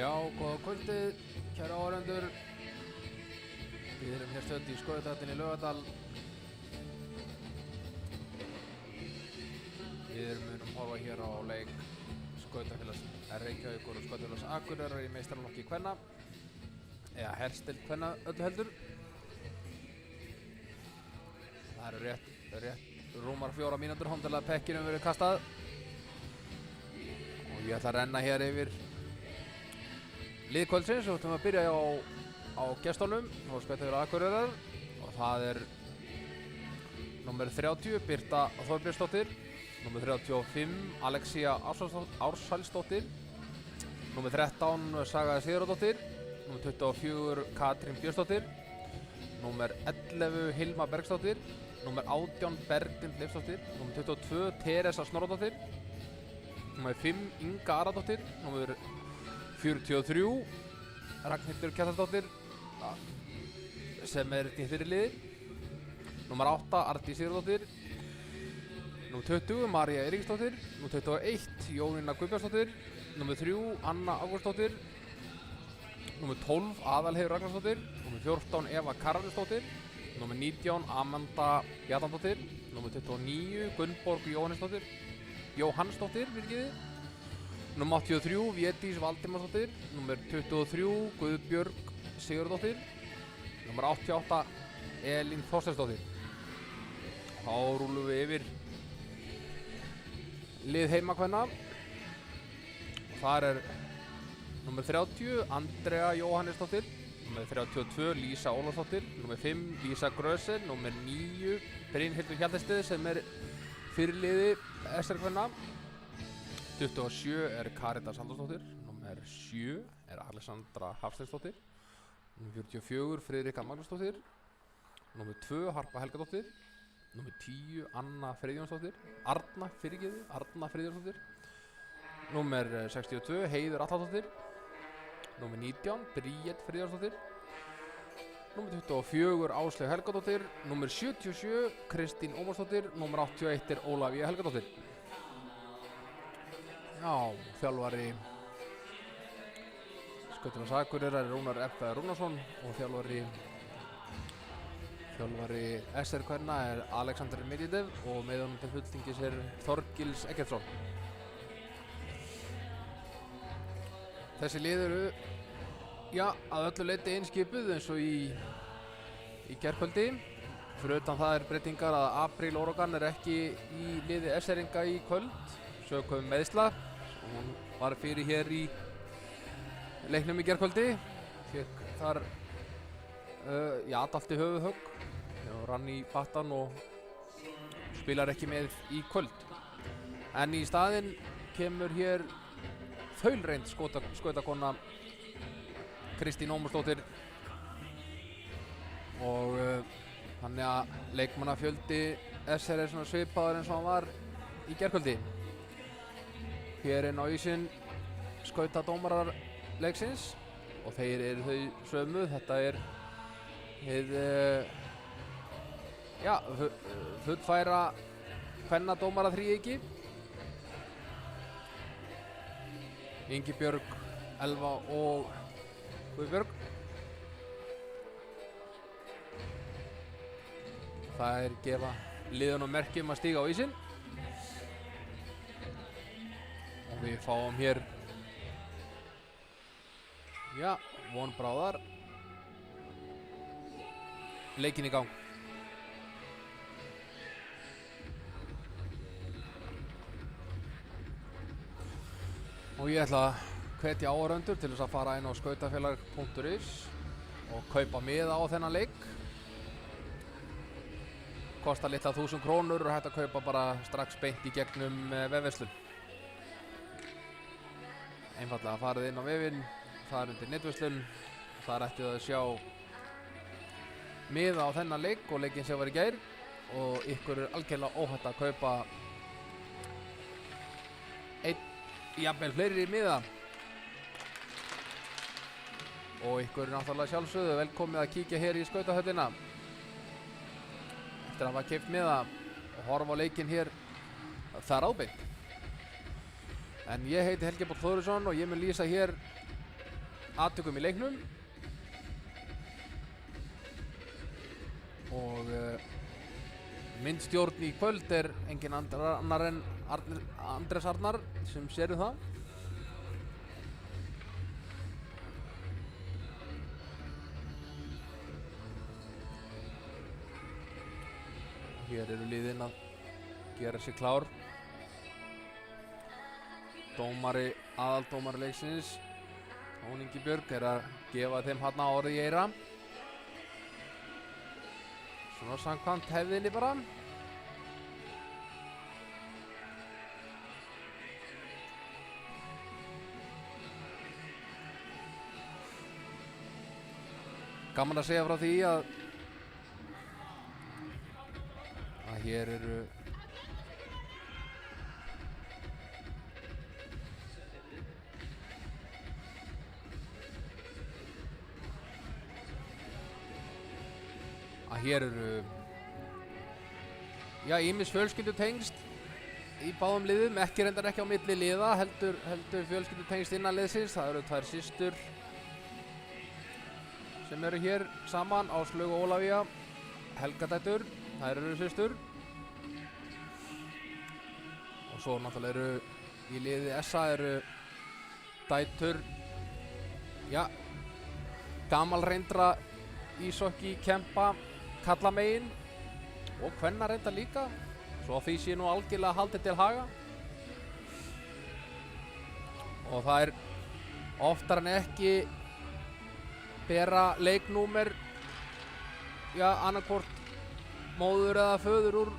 Já, góða kvöldið, kæra áhorfendur. Við erum hér stödd í Skautahöllinni í Laugardal. Við munum horfa hér á leik Skautafélags Reykjavíkur og Skautafélags Akureyrar í meistaraflokki kvenna, eða herstdeild kvenna öllu heldur. Það eru rétt rúmar 4 mínútur til að pekkinum verið kastað. Og ég ætla að renna hér yfir lið kvöldsins og ætlum að byrja á gestunum á Skautafélag Akureyrar, og það er númer 30 Birta Þorbjörnsdóttir, númer 35 Alexía Ársælsdóttir, númer 13 Saga Sigurðardóttir, númer 24 Katrín Björnsdóttir, númer 11 Hilma Bergsdóttir, númer 18 Berglind Leifsdóttir, númer 22 Teresa Snorradóttir, númer 5 Inga Aradóttir, númer 43 Ragnhildur Kjartansdóttir sem er í þeirri liði, númer 8 Arndís Sigurðardóttir, númer 20 María Eiríksdóttir, númer 21 Jónína Guðbjartsdóttir, númer 3 Anna Ágústsdóttir, númer 12 Aðalheiður Ragnarsdóttir, númer 14 Eva Karolínsdóttir, númer 19 Amanda Bjarnadóttir, númer 29 Gunnborg Jóhannsdóttir, númer 83 Védís Valdimarsdóttir, númer 23 Guðbjörg Sigurðardóttir, númer 88 Elín Þorsteinsdóttir. Þá rúlum við yfir lið heimakvenna. Þar er númer 30 Andrea Jóhannesdóttir, númer 32 Lísa Ólafsdóttir, númer 5 Lísa Grösen, númer 9 Brynhildur Hjaltested sem er fyrirliði SR-kvenna. 27 er Karítas Halldórsdóttir, númer 7 er Alexandra Hafsteinsdóttir, númer 44 Friðrika Magnúsdóttir, númer 2 Harpa Helgadóttir, númer 10 Arna Friðjónsdóttir, númer 62 Heiður Alladóttir, númer 19 Bríet Friðjónsdóttir, númer 24 Áslaug Helgadóttir, númer 77 Kristín Ómarsdóttir, númer 81 er Ólafía Helgadóttir. Já, þjálfari Skautafélags Akureyrar er Rúnar F. Rúnarsson og þjálfari SR-kvenna er Alexander Medvedev og með honum til fulltingis er Þorgils Eggertsson. Þessi lið eru, að öllu leyti einskipuð eins og í gærkvöldi. Fyrir utan það er breytingar að Apríl Orogan er ekki í liði SR-inga í kvöld, sökum meiðsla. Hún var fyrir hér í leiknum í gærkvöldi, fékk þar aðalti höfuðhögg og rann í battan og spilar ekki með í kvöld. En í staðinn kemur hér þaulreynd skautakona Kristín Ómarsdóttir og þannig að leikmannafjöldi SR er svona svipaður eins og hann var í gærkvöldi. Hér inn á ísinn skautadómarar leiksins og þeir eru þau sömu. Þetta er fullfæra kvennadómara þríeyki. Ingibjörg, Elva og Guðbjörg. Það er gefa liðunum merki að stíga á ísinn. Og við fáum hér von bráðar leikinn í gang. Og ég ætla að hvetja áhorfendur til þess að fara inn á skautafélag.is og kaupa miða á þennan leik. Kostar litla 1000 krónur og hægt að kaupa bara strax beint í gegnum vefverslun. Einfallega farið inn á vefinn, þar undir netverslun, þar ættið að sjá miða á þennan leik og leikinn sem var í gær, og ykkur er algjörlega óhætt að kaupa jafnvel fleiri miða. Og ykkur er náttúrulega sjálfsögðu velkomið að kíkja hér í skautahöllina eftir að hafa keypt miða og horfa á leikinn hér þar ábeint. En ég heiti Helgi Páll Þórisson og ég mun lýsa hér atvikum í leiknum og myndstjórn í kvöld er engin annar en Andrés Arnar sem sér það. Hér eru liðin að gera sig klár. Aðaldómari leiksins, Jón Ingi Björg, er að gefa þeim hérna orðið í eyra. Svona samkvæmt hefðinni bara. Gaman að segja frá því að hér eru ýmis fjölskyldutengsl í báðum liðum, reyndar ekki á milli liða, heldur fjölskyldutengsl innan liðsins. Það eru tvær systur sem eru hér saman, Áslaug og Ólafía Helgadættur, þær eru systur. Og svo náttúrulega eru í liði SA eru dætur gamalreyndra ísokki kempa kallamegin og kvenna reynda líka, svo því sé nú algjörlega haldið til haga. Og það er oftar en ekki bera leiknúmer annarkvort móður eða föður úr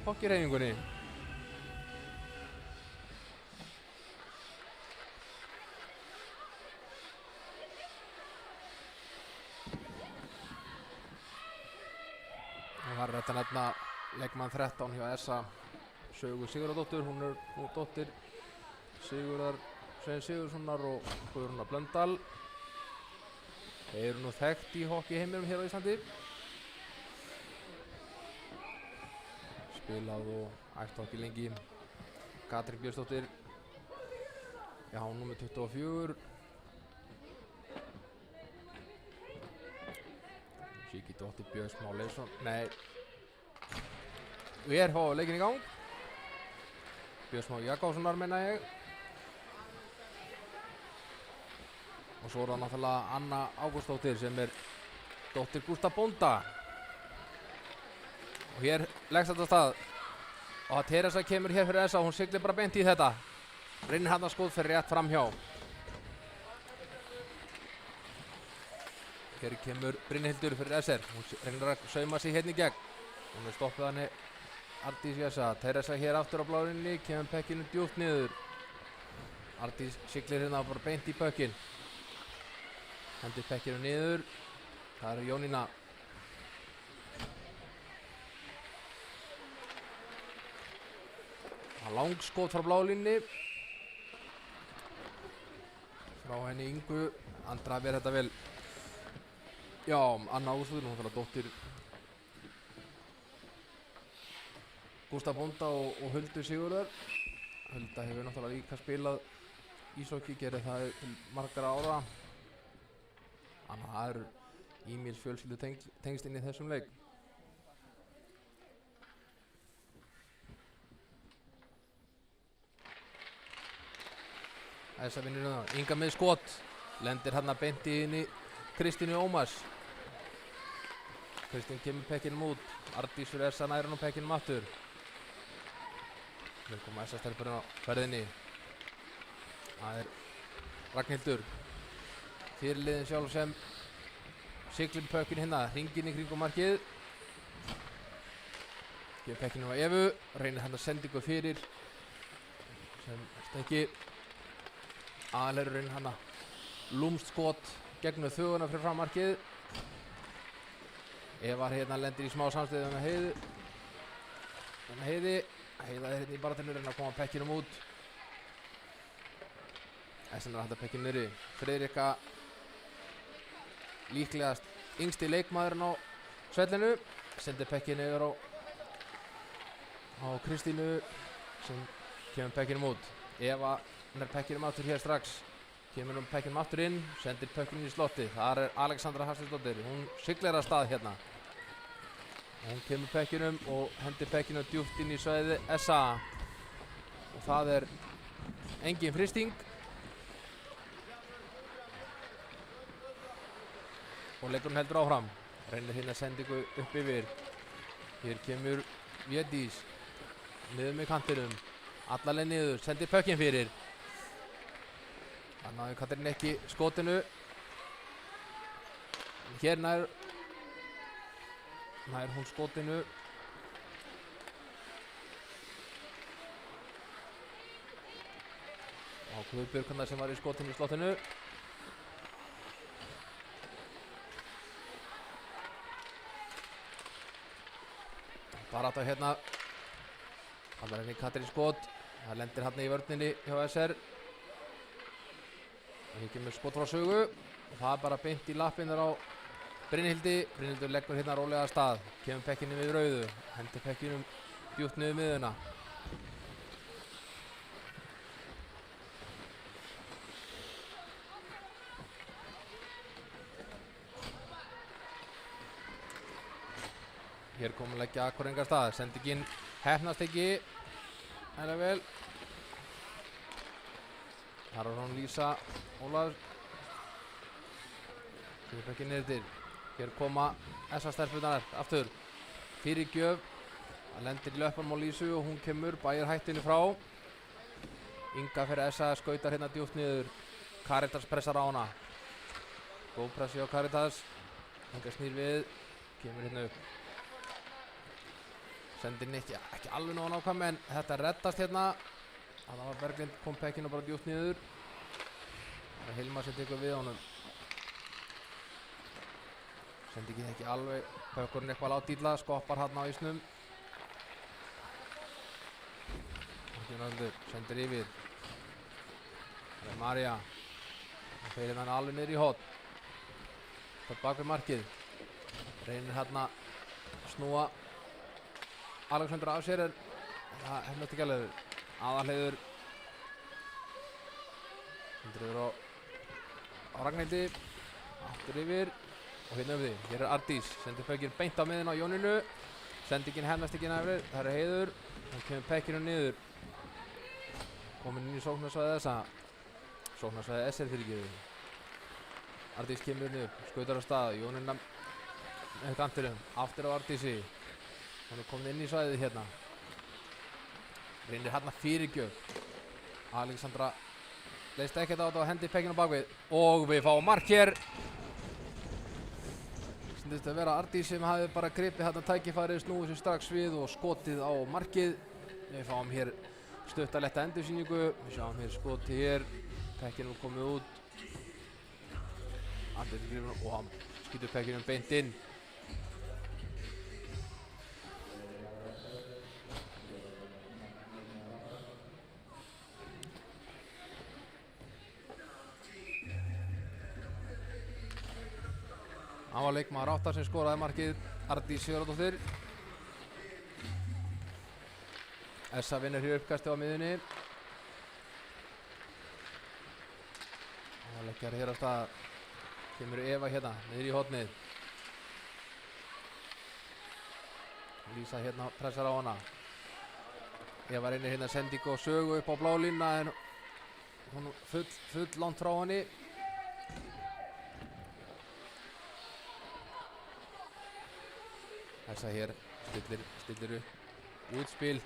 hokkíhreyfingunni. Það er þetta nefna leikmann 13 hjá SA, Sögu Sigurðardóttur. Hún er nú dóttir Sigurðar Sveins Sigurðssonar og Guðrúnar Blöndal. Þeir eru nú þekkt í hokkíheiminum hér á Íslandi. Spilað og æft hokkí lengi. Katrín Björnsdóttir, númer 24. Siki dóttir Björns Má Leifsson, við erum á leikinn í gang. Björns Má Jakobssonar menna ég. Og svo er það náttúrulega Anna Ágústsdóttir sem er dóttir Gústa Bónda. Og hér leggst þetta af stað. Og að Teresa kemur hér fyrir SA, hún siglir bara beint í þetta. Reynir hann að skot fyrir rétt framhjá. Hér kemur Brynhildur fyrir SR. Hún reynir að sauma sig hérna í gegn. Hún er stoppið hann Ardís í SA. Teresa hér aftur á blárinni, kemur pekkinu djúpt niður. Ardís siglir hérna bara beint í pökkinn. Hendur pekkinu niður. Það er Jónína. Langskot frá blálínni. Frá henni Ingu. Andra ver þetta vel. Anna Ágústsdóttir, hún er dóttir Gústa Bónda og Huldu Sigurðar. Hulda hefur náttúrulega líka spilað ísokki, gerir það til margra ára. Þannig að það eru ýmis fjölskyldu tengst inn í þessum leik. Þessa vinnur það. Inga með skot. Lendir hérna beint inn í Kristínu Ómars. Kristín kemur pekkinum út. Ardís fyrir SA nær hann á pekkinum aftur. Nú koma SA stelpurinn á ferðinni. Það er Ragnhildur. Fyrirliðin sjálf sem siglir pökkinn hérna. Hringinn í kringum markið. Kemur pekkinum á Evu. Reynir hann að sendingu fyrir. Sem stekki. Aðalherur reynir hann að lúmst skot gegnum þuguna fyrir frammarkið. Eva hérna lendir í smá samstöðu með Heiðu. Heiða er hérna í baráttinu, reyna að koma pekkinum út. Þessum er að halda pekkinu niðri. Friðrika líklegast yngsti leikmaðurinn á svellinu. Sendir pekkinu yfir á Kristínu sem kemur pekkinum út. Eva er pekkinum aftur hér strax. Kemur pekkinum aftur inn, sendir pökkinn í slotti. Þar Alexandra Hafsteinsdóttir, hún siglir að stað hérna. Hún kemur pekkinum og hendir pekkinum djúpt inn í svæði SA. Og það engin frysting. Og leikurinn heldur áfram. Reynir hérna sendingu upp yfir. Hér kemur Védís. Niður með kantinum. Allaleg niður, sendir pökkinn fyrir. Það náði Katrín ekki skotinu. Hér nær hún skotinu. Og Guðbjörg sem var í skotinu í slottinu. Bara átt að hérna. Það var henni Katrín skot. Það lendir hann í vörninni hjá SR. Hér kemur skot frá Sögu og það bara beint í lappinnar á Brynhildi. Brynhildur leggur hérna rólega að stað. Kemur pekkinni við rauðu. Hendir pekkinum djúpt niður miðuna. Hér kom að leggja Akureyringar af stað. Sendingin heppnast ekki. Hæglega vel. Þar var hún Lísa Ólafs. Kemur pekkin niður til. Hér koma SA-stelpurnar aftur. Fyrir gjöf. Það lendir í löpunum á Lísu og hún kemur, bæir hættunni frá. Inga fyrir SA skautar hérna djúpt niður. Karitas pressar á hana. Góð pressi á Karitas. Inga snýr við. Kemur hérna upp. Sendir ekki alveg nóg nákvæm en þetta reddast hérna. Það var Berglind kom pekkinu bara djúpt niður. Það er Hilma sem tekur við honum. Sendi ekki alveg. Pökkurinn eitthvað lágt illa, skoppar hann á ísnum. Sendir yfir. Það er María. Það fyrir hann alveg niður í hot. Það er bak við markið. Reynir hérna snúa Alexandra af sér en það hefnast ekki alveg. Aðalheiður sendir yfir á Ragnhildi. Aftur yfir og hérna um því. Hér Ardís, sendir pökkinn beint á miðin á Jónínu. Sendingin hefnast ekki nefnir. Það er Heiður. Hún kemur pekkinu niður. Komin inn í sóknarsvæði þessa. Sóknarsvæði SR fyrirgefið. Ardís kemur niður. Skautar á stað. Jónína með kantinum. Aftur á Ardísi. Hún er komin inn í svæðið hérna. Reynir hérna fyrirgjöf. Alexandra leist ekkert á þetta og hendi pekkinu á bakvið. Og við fáum mark hér. Sýndist að vera Ardís sem hafi bara gripið hérna tækifærið, snúið sér strax við og skotið á markið. Við fáum hér stuttaletta endursýningu. Við sjáum hér skotið hér. Pekkinu komið út. Ardís grifur og hann skýtur pekkinu beint inn. Hann var leikmaður 8 sem skoraði markið, Ardís Sigurðardóttir. SA vinnur hér uppkastið á miðunni. Það leggjar hér af stað. Kemur Eva hérna, niður í hornið. Lísa hérna pressar á hana. Eva reynir hérna sendingu og Sögu upp á blá línuna en hún full langt frá henni. SA hér stillir upp útspil.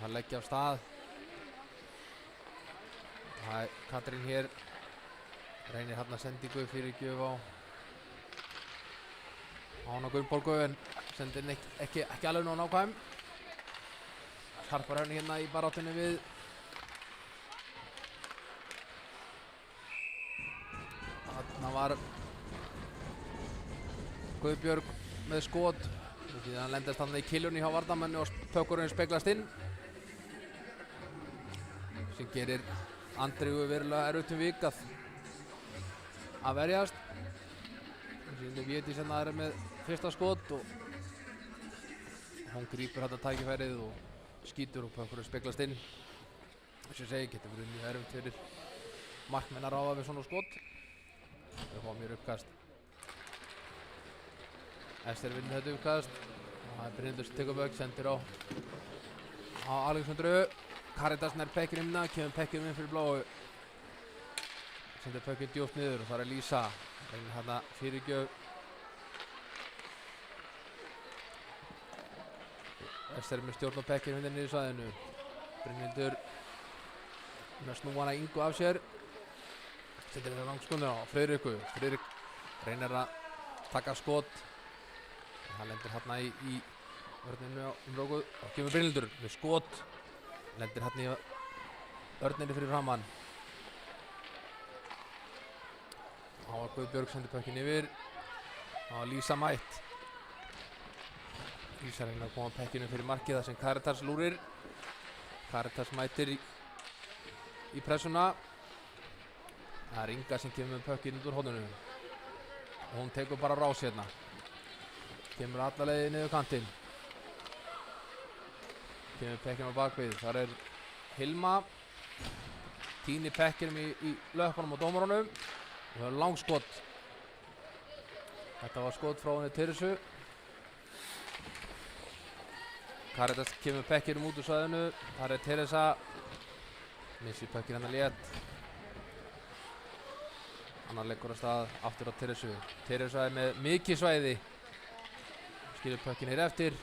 Hann leggja af stað. Það er Katrín hér. Reynir hérna sendingu fyrir gjöf á hana Gunnborgu en sendir ekki alveg nóg nákvæm. Harpar henni hérna í baráttunni við þarna var Guðbjörg með skot því hann lendast hann í kiljunni hjá varnarmanni og pökkurinn speglast inn sem gerir Andreu verulega erfitt vik að verjast. Sýnir Védís sem það er með fyrsta skot og hún grípur þetta tækifærið og skýtur og pökkurinn speglast inn. Þess að segja getur verið mjög erfitt fyrir markmenn að ráða við svona skot. Við fáum hér uppkast. Ester vinnur þetta uppkast. Það er Brynhildur sem tekur bögg, sendir á Alexandru. Karitas nær pekkinum innan, kemur pekkinum inn fyrir Bláu. Sendir pökkinn djúpt niður og þar er Lísa. Reynir hérna fyrirgjöf. Ester með stjórn á pekkinum hérna niður í svæðinu. Brynhildur með að snúa hana Ingu af sér. Sendir þetta langskunni á Friðriku. Friðrik reynir að taka skot. Hann lendir hérna í vörninu á Róku og kemur Brynhildur með skot. Lendir hérna í vörninu fyrir framann. Þá var Guðbjörg sendir pökkinn yfir. Þá var Lísa mætt. Lísa reynir að koma pekkinu fyrir markið þar sem Karitas lúrir. Karitas mættir í pressuna. Það er Inga sem kemur með pökkinn út úr horninu. Og hún tekur bara rás hérna. Kemur alla leiði niður kantinn. Kemur pekkinn á bakvið. Þar er Hilma. Týnir pekkinum í löpunum á dómarunum. Og það er langskot. Þetta var skot frá henni Teresu. Karitas kemur pekkinum út úr svæðinu. Þar er Teresa. Missir pekkin hennar létt. Annar leggur af stað aftur á Teresu. Teresa er með mikið svæði. Skilur pökkinn hér eftir.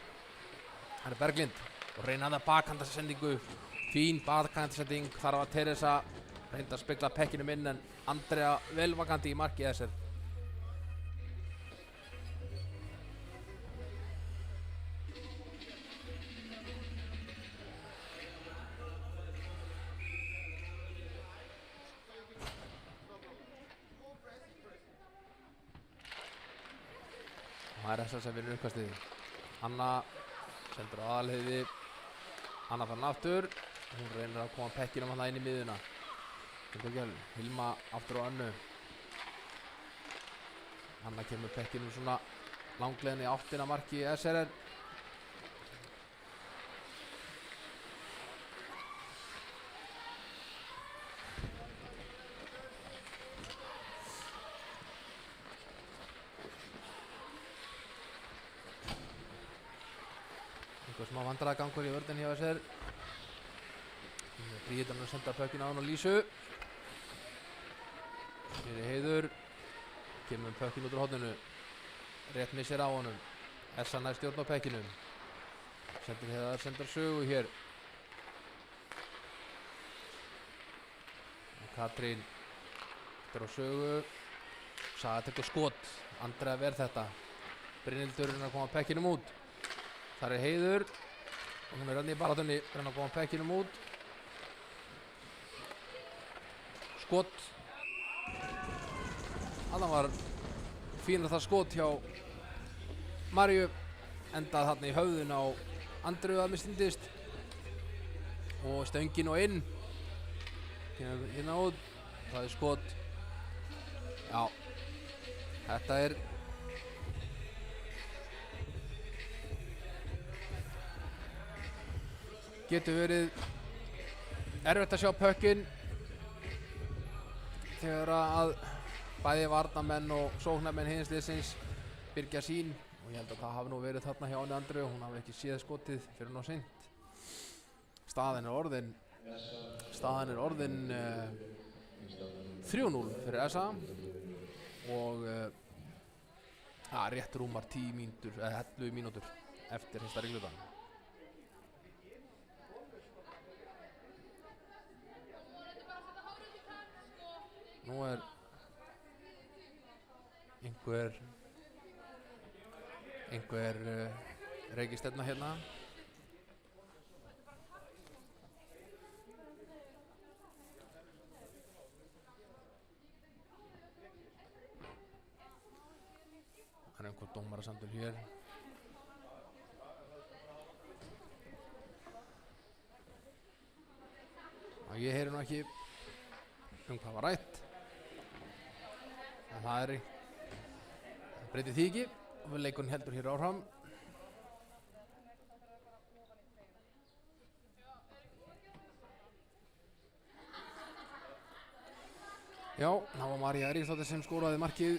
Það er Berglind. Og reyna að bakhanda-sendingu. Fín bakhanda-sending. Þar var Teresa. Reyndi að spegla pekkinum inn en Andrea vel vakandi í marki þessar. Það er þessar sem vinnur uppkastið. Anna sendur á Aðalheiði. Anna fann aftur. Hún reynir að koma pekkinum hann inn í miðuna. Hilma aftur á Önnu. Anna kemur pekkinum svona langleiðin í áttina marki SRR. Einhver smá vandræðagangur í vörðin hjá SR. Bríðan að senda pökkinn á hann og Lísu. Hér er Heiður. Kemur pökkinn út úr horninu. Rétt missir á honum. Essa nær stjórn á pekkinum. Sendir Heiðar, sendir Sögu hér. Katrín eftir á Sögu. Saga tekur skot. Andrea verð þetta. Brynhildur er að koma pekkinum út. Þar er Heiður. Og hún er rann í baráttunni. Er að koma pekkinum út. Skot. Þannig var fínur það skot hjá Maríu. Endað þarna í höfðun á Andreu að mistindist. Og stöngin og inn. Hérna út. Það er skot. Já. Þetta er getur verið erfitt að sjá pökkinn þegar að bæði varnarmenn og sóknarmenn hins liðsins byrgja sín og ég held að það hafi nú verið þarna hjá henni Andreu og hún hafi ekki séð skotið fyrir nú seint. Staðan er orðin 3-0 fyrir SA og rétt rúmar 10 mínútur eða 11 mínútur eftir fyrsta ringlutan. Nú er einhver reikistefna hérna. Það er einhver dómarasamtöl hér. Og ég heyri nú ekki hvað var rætt. En það breytir því ekki og við leikurinn heldur hér áfram. Já, það var María Eiríksdóttir sem skoraði markið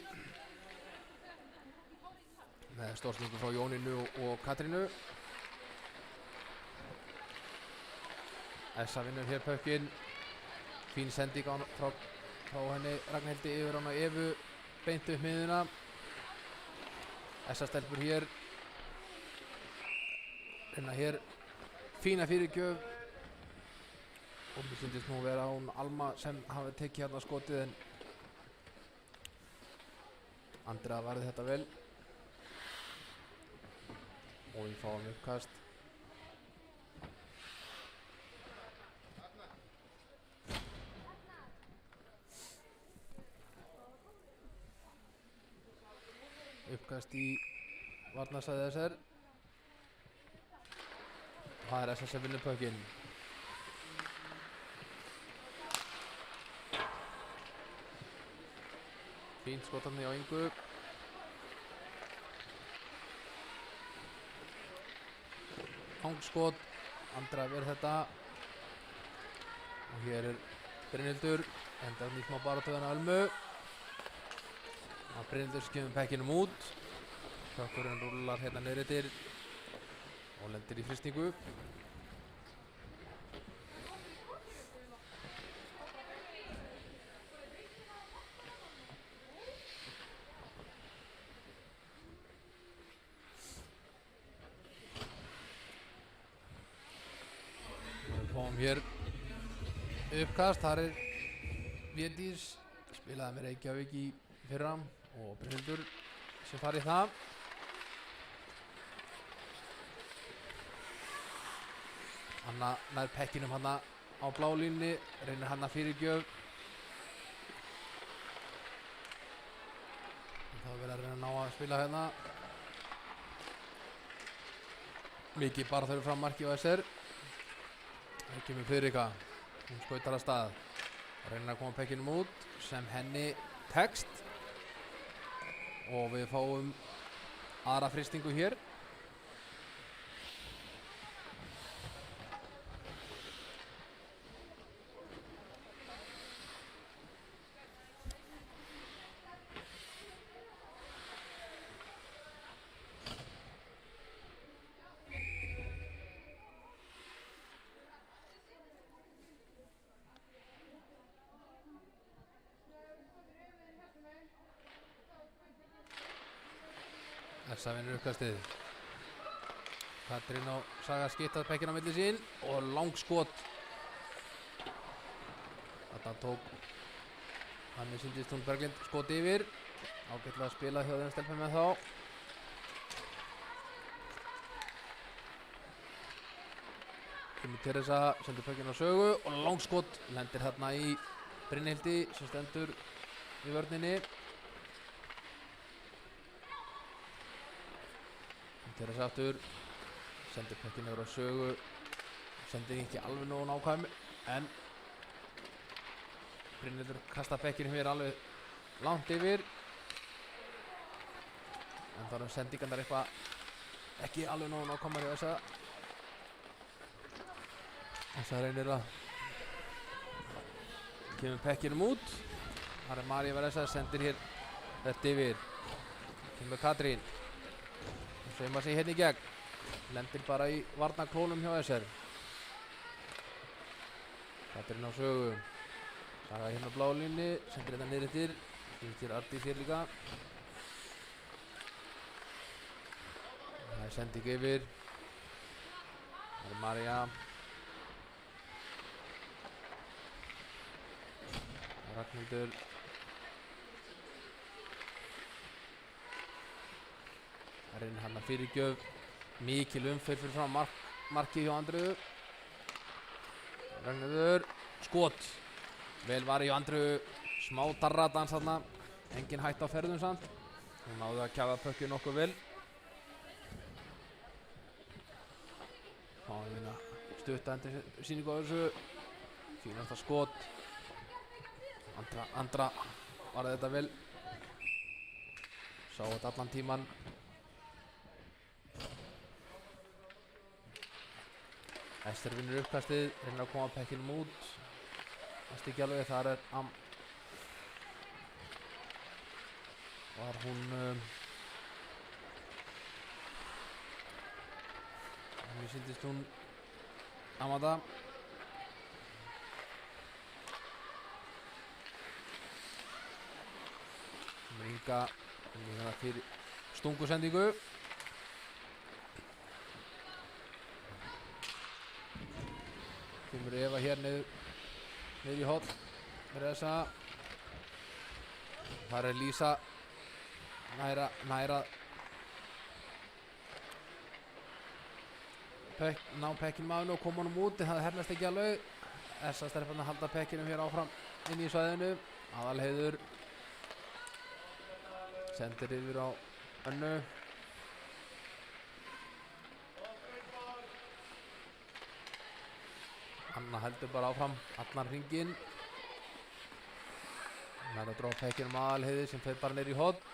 með stórsningu frá Jónínu og Katrínu. Essa vinnur hér pökkinn. Fín sending frá henni Ragnhildi yfir hana Evu beint upp miðuna. Essa stelpur hér. Reyna hér fína fyrirgjöf. Og mér finnst nú vera hún Alma sem hafi tekið hérna skotið en Andrea varði þetta vel. Og við fáum uppkast. Uppkast í varnarsæði SR. Það er SS sem vinnur pökkinn. Fínt skotarni á Ingu. Hangskot. Andra verð þetta. Og hér er Brynhildur. Endar nýtt má bara töðana Ölmu. Brynhildur skemur pekkinum út. Kökkurinn rúlar hérna niður yfir og lendir í frystingu. Við fáum hér uppkast. Þar er Védís, spilaði með Reykjavík í fyrra og Brynhildur sem farið það. Hanna nær pekkinum hanna á blálínni, reynir hanna fyrirgjöf. Það verður að reyna að ná að spila hérna. Mikið bara þau fram marki á SR. Það kemur Friðrika, hún skautar að stað. Reynir að koma pekkinum út sem henni tekst. Og við fáum aðra frystingu hér. Essa vinnur uppkastið. Katrín og Saga skiptað pekkin á milli sín og langskot. Þetta tók Þannig sýndist hún Berglind skot yfir. Ágætlega að spila hjá þeim stelpum með þá. Kemur Teresa, sendur pökkinn á Sögu og langskot lendir þarna í Brynhildi sem stendur í vörninni. Teresa aftur, sendir pökkinn yfir á Sögu, sendir ekki alveg nógu nákvæm, en Brynhildur kastar pökkinn hér alveg langt yfir. En þá eru sendingarnar eitthvað ekki alveg nógu nákvæmar hjá þessa. Þessa reynir að kemur pökkinum út. Þar er María Veresa, sendir hér þetta yfir. Kemur Katrín. Sveimar sig hérna í gegn. Lendir bara í varnarklónum hjá SR. Katrín á Sögu. Saga hérna á blálínni, sendir þetta niður eftir. Skiltir Ardís hér líka. Það er sending yfir. Það er María. Ragnhildur. Það reynir hann að fyrirgjöf. Mikil umferð fyrir fram markið hjá Andreu. Ragnhildur. Skot. Vel var hjá Andreu. Smá darradans þarna. Engin hætt á ferðum samt. Hún náði að kjafa pökkið nokkuð vel. Fáum hérna stutta endur sýningu á þessu. Fínasta skot. Andra varði þetta vel. Sá þetta allan tíman. Ester vinnur uppkastið, reynir að koma pekkinum út. Það stikki alveg, þar er var hún mér sýndist hún Amanda Inga fyrir stungusendingu kemur Eva hér niður í horn fyrir þessa þar Lísa næra ná pekkinu maðurinn og koma honum út en það hefnast ekki alveg þessa stelpan að halda pekkinum hér áfram inn í svæðinu Aðalheiður sendir yfir á Önnu Anna heldur bara áfram allan hringinn nær að drópa pekkinum Aðalheiði sem fer bara niður í horn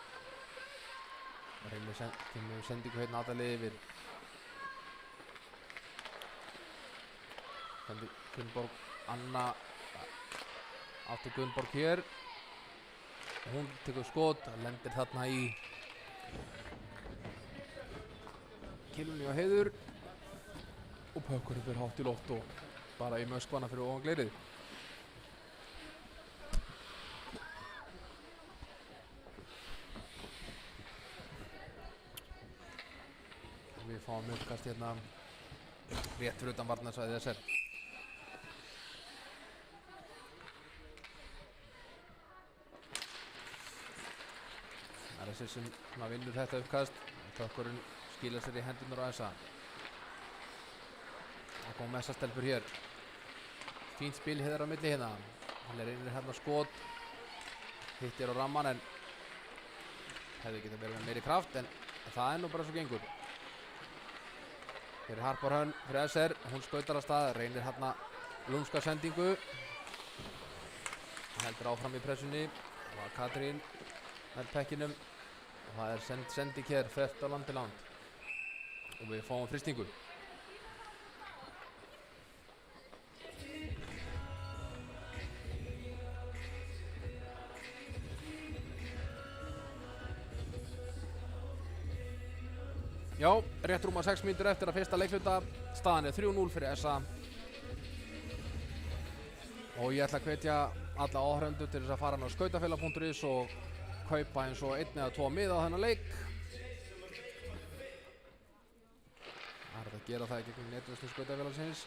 kemur sendingu hérna Natalie yfir sendi Gunnborg Anna átti Gunnborg hér og hún tekur skot lendir þarna í kilunni á Heiður og pökkurinn fyrir hátt í loft og bara í möskvana fyrir ofan glerið við fáum uppkast hérna rétt fyrir utan varnarsvæði þessar það er þessi sem vinnur þetta uppkast pökkurinn skýla sér í hendurnar á þessa það kom þessar stelpur hér fínt spil hér á milli hérna hann reynir hérna skot hittir á ramman en hefði getið verið með meiri kraft en það er nú bara svo gengur hér Harpar Hönn fyrir SR hún skautar af stað reynir hérna lúmska sendingu heldur áfram í pressunni og Katrín með pekkinum og það er sending hér þvert á land til land og við fáum frystingu Já, rétt rúma 6 mínútur eftir að fyrsta leikluta staðan er 3-0 fyrir SA og ég ætla að hvetja alla áhorfendur til þess að fara inn á skautafélag.is og kaupa eins og 1 eða 2 miða á þennan leik það er hægt að gera það í gegnum netverslun skautafélagsins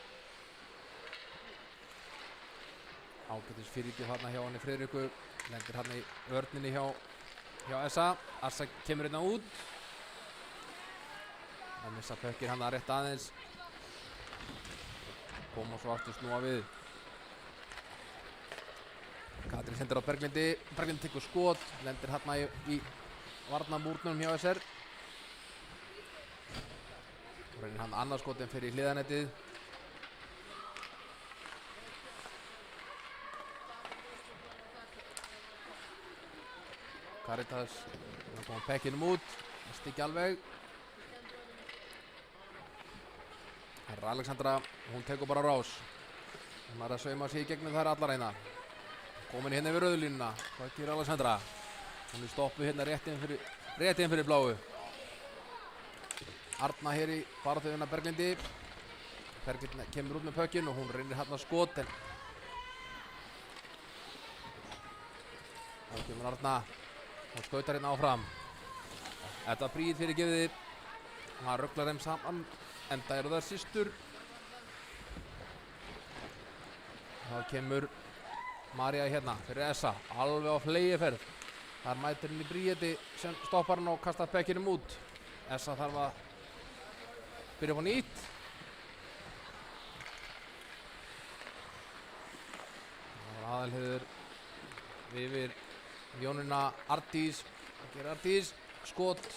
ágætis fyrirgjöf hérna hjá henni Friðriku lendir hérna í vörninni hjá SA Assa kemur hérna út það missa pökkir hann að rétt aðeins koma svo aftur snúa við Katrín sendir á Berglindi Berglind tekur skot lendir hérna í varnamúrnum hjá SR og reynir hann annað skotin fyrir hliðanettið Karitas hann koma pekkinum út það stikki alveg það er Alexandra hún tekur bara rás hún er að sauma sig í gegnum þær allar eina komin hérna yfir rauðlínuna hvað gerir Alexandra hún er stoppuð hérna rétt inn fyrir bláu Arna hér í baráttuðina Berglindi Berglind kemur út með pökkinn og hún reynir hérna skot en þá kemur Arna hún skautar hérna áfram þetta Bríð fyrir gefið hann ruglar þeim saman enda eru það systur þá kemur María hérna fyrir SA alveg á fleygiferð þar mætir henni Bríeti sem stoppar hann og kastar pekkinum út SA þarf að byrja upp á nýtt það var Aðalheiður yfir Jónina Ardís það gerir Ardís skot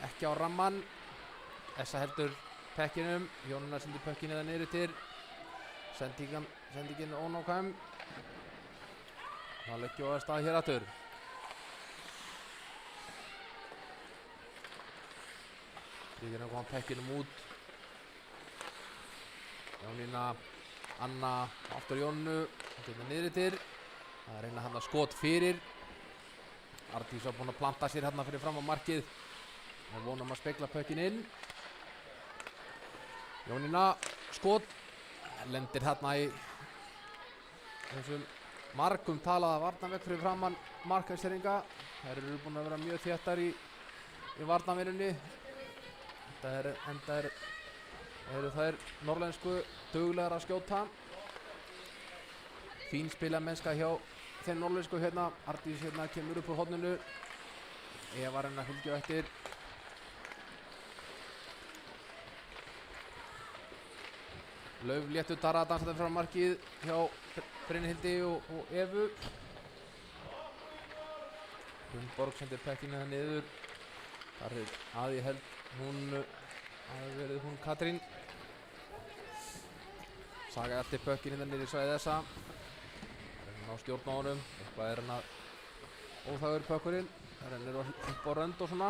ekki á ramman SA heldur pekkinum Jónina sendir pökkinu það niður til sendingin ónákvæm það leggjum við að stað hér aftur Bríðir að koma pekkinum út Jónína Anna aftur Jónu þetta niður til að reyna hann að skot fyrir Ardís var búinn að planta sér hérna fyrir fram á markið og vonum að spegla pökkinn inn. Jónína, skot, lendir hérna í þessum margum talaða varnarvegg fyrir framann markasteringa. Þær eru búin að vera mjög þéttar í varnarvinnunni. Enda eru þær norrlensku duglegar að skjóta. Fín spilamennska hjá þeim norrlensku hérna. Ardís hérna kemur upp úr horninu. Eva reyna að fylgja eftir. Lauf léttu Dara að dansa þetta frá markið hjá Brynhildi og Evu. Gunnborg sendir pekkinu það niður. Þar er að ég held hún hafi verið hún Katrín. Saga eftir pökkinu það niður í svæði þessa. Ná stjórn á honum. Eitthvað er hann að óþagur pökkurinn. Það er hann upp á rönd og svona.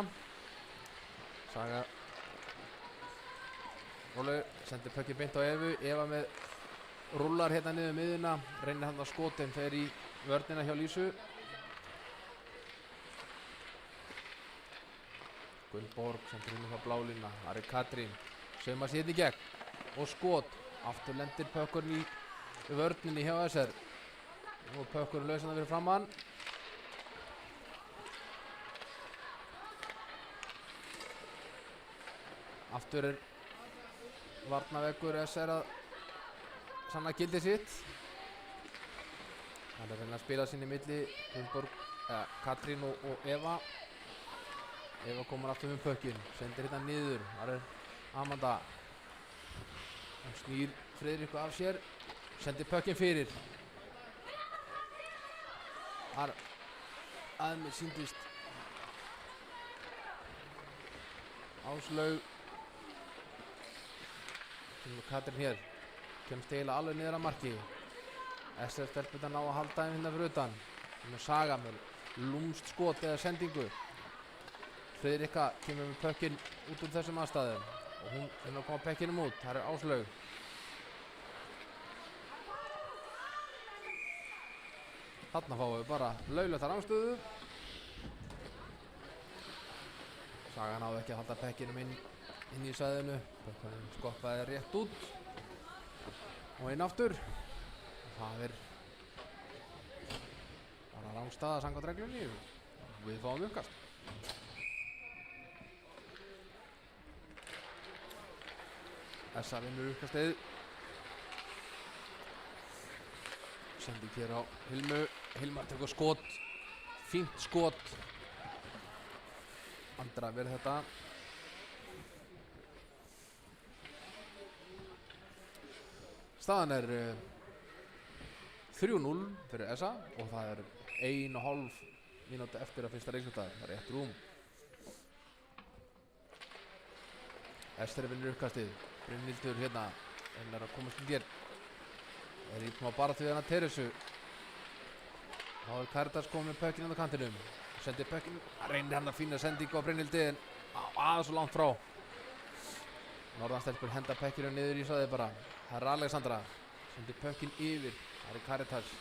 Saga Rólu sendir pökkið beint á Evu. Eva með rúllar hérna niður miðuna. Reynir hann að skota en fer í vörnina hjá Lísu. Gunnborg sendir inn á blálína. Það er Katrín. Sauma sér í gegn. Og skot. Aftur lendir pökkurinn í vörninni hjá SR. Og pökkurinn lausan það fyrir framann. Aftur er varnarveggur SR að sanna gildi sitt. Það er að reyna að spila sinni milli Katrín og Eva. Eva komur aftur með pökkinn, sendir hérna niður. Það er Amanda. Hún snýr Friðriku af sér, sendir pökkinn fyrir. Þar að mér sýndist Áslaug. Kemur Katrín hér, kemst eiginlega alveg niður að marki. SR stelpur ná að halda þeim hérna fyrir utan. Kemur Saga með lúmst skot eða sendingu. Friðrika kemur með pökkinn út úr þessum aðstæðum og hún er að koma pökkinum út. Það er Áslaug. Þarna fáum við bara laulöta rángstöðu. Saga náði ekki að halda pökkinum inn í svæðinu. Pökkunum skoppaði rétt út og inn aftur. Það er bara rángstaða samkvæmt reglunni. Við fáum uppkast. Essa vinnur uppkastið. Sending hér á Hilmu. Hilmar tekur skot. Fínt skot. Andra verið þetta. Staðan er 3-0 fyrir Essa og það er 1,5 mínúti eftir að fyrsta leikslutaði. Það er rétt rúm. Ester vinnur uppkastið. Brynhildur hérna er að komast til hér. Er í bara til hérna Teresu. Þá er Karitas komið með pökkinn á kantinum. Sendir pökkinn. Reynir hann að finna sendingu á Brynhildi en aðeins svo langt frá. Norðanstelpur henda pökkinu niður í svæði bara. Það er Alexandra. Sendir pökkinn yfir. Það er Karitas.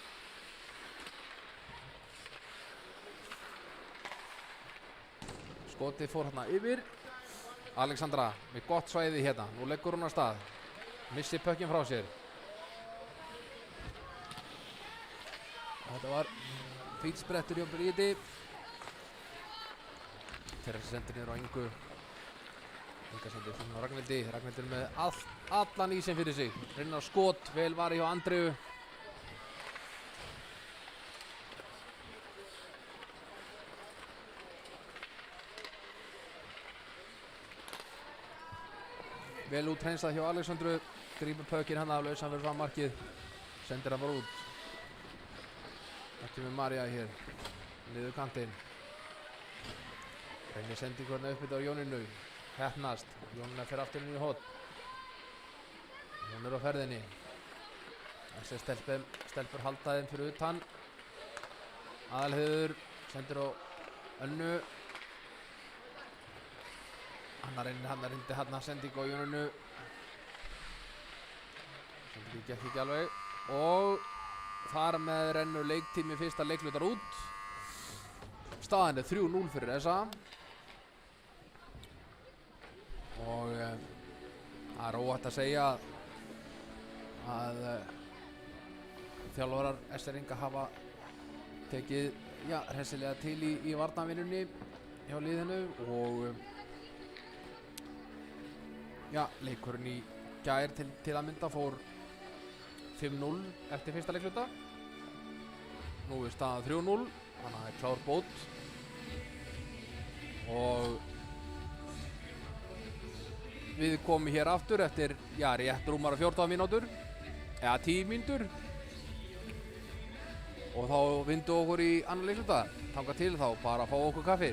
Skotið fór hérna yfir. Alexandra með gott svæði hérna. Nú leggur hún á stað. Missir pökkinn frá sér. Þetta var fýt sprettur hjá Bríti. Teresa sendir niður á Ingu. Inga sendir svona á Ragnhildi. Ragnhildur með allan ísinn fyrir sig. Reynir á skot. Vel var hjá Andreu. Vel útrensað hjá Alexandru. Grípur pökkinn hann af lausan fyrir fram markið. Sendir hann bara út. Ekki með María hér. Niður kantinn. Reynir sendingu hérna upp á Jónínu. Heppnast. Jónína fer aftur inn í hot. Hún er á ferðinni. Þessi stelpur halda þeim fyrir utan. Aðalheiður sendir á Önnu. Hann reyndi hann sendingu á Jónínu. Sendingu gekk ekki alveg. Og þar með rennur leiktími fyrsta leiklutar út. staðan er 3-0 fyrir SA. Og það er óhætt að segja að þjálfarar Eskfirðinga hafa tekið hressilega til í varnarvinnunni hjá liðinu og leikurinn í gær til að mynda fór 5-0 eftir fyrsta leikluta. Nú er staðan 3-0, þannig að það er klár bót og við komum hér aftur eftir rétt rúmar 14 mínútur eða 10 mínútur og þá vindum okkur í annan leikluta. Þangað til þá bara að fá okkur kaffi.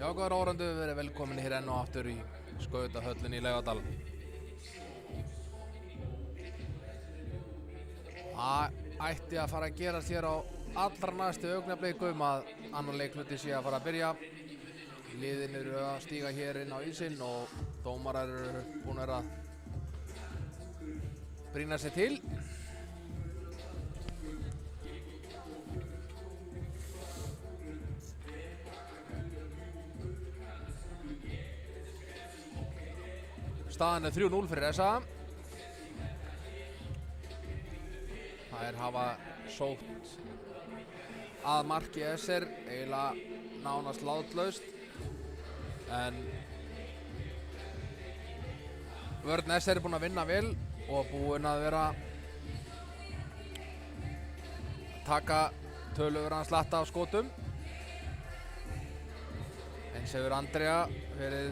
Já, góðar áhorfendur, verið velkomin hér enn og aftur í skautahöllinni í Laugardal. Það ætti að fara að gerast hér á allra næstu augnablikum að annar leikluti sé að fara að byrja. Liðin eru að stíga hér inn á ísinn og dómarar eru búnir að brýna sig til. Staðan er 3-0 fyrir SA. Þær hafa sótt að marki SR eiginlega nánast látlaust. En vörn SR er búin að vinna vel og búin að vera taka töluverðan slatta af skotum. Eins hefur Andrea verið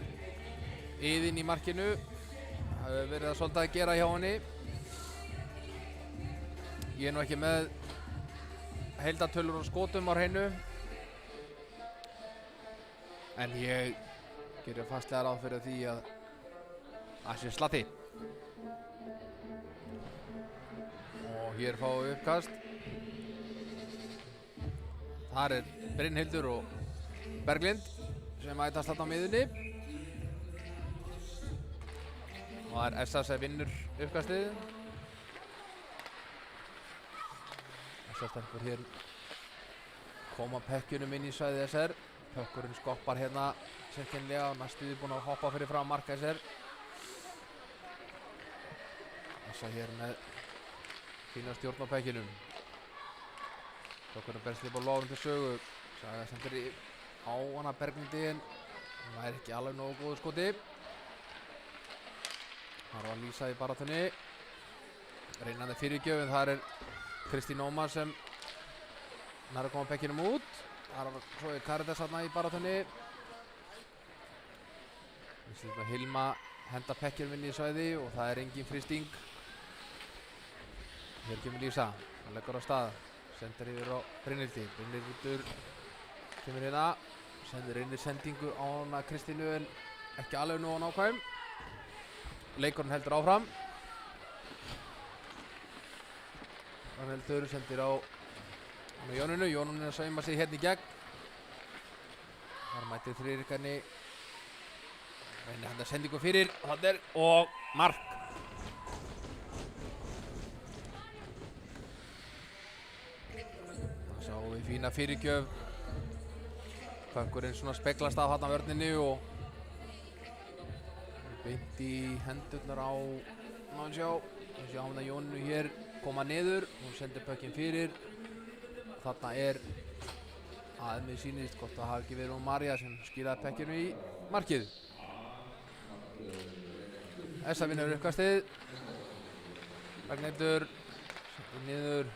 iðin í markinu. Það hefur verið svolítið að gera hjá henni. Ég er nú ekki með heildartölur og skotum á hreinu. En ég gerir fastlega ráð fyrir því að það sé slatti. Og hér fáum við uppkast. Þar er Brynhildur og Berglind sem mætast þarna á miðunni. Og það er SA sem vinnur uppkastið. SA stelpur hér koma pekkjunum inn í svæði SR. Pökkurinn skoppar hérna sérkennlega og næstuði búinn að hoppa fyrir frá marka SR. SA hér með fína stjórn á pekkinum. Pökkurinn berst líka á lofum til sögu. Saga sendir á hana Berglindi en hún er ekki alveg nógu góðu skoti. Það var Lísa í baráttunni. Reynandi fyrirgjöf en þar er Kristín Ómar sem nær að koma pekkinum út. Þar var svo Karitas þarna í baráttunni. Við séum að Hilma henda pekkinum inn í svæði og það er engin frysting. Hér kemur Lísa. Hann leggur á stað. Sendir yfir á Brynhildi. Brynhildur kemur hérna. Sendir inn í sendingu á hana Kristínu en ekki alveg nógu nákvæm. Leikurinn heldur áfram. Brynhildur sendir á Jónunu. Jónunu er að sauma sig hérna í gegn. Þar mætir Friðrikarni. Reynir handa sendingu fyrir. Þannig og mark. Það sáum við fína fyrirgjöf. Pökkurinn svona speglast af þarna vörninni og beint í hendurnar á náðum Jónu hér koma niður. Hún sendir pökkinn fyrir. Þarna er að mér sýnist hvort það hafi ekki verið María sem skilaði pekkinu í markið. SA vinnur uppkastið. Ragnhildur sendir niður.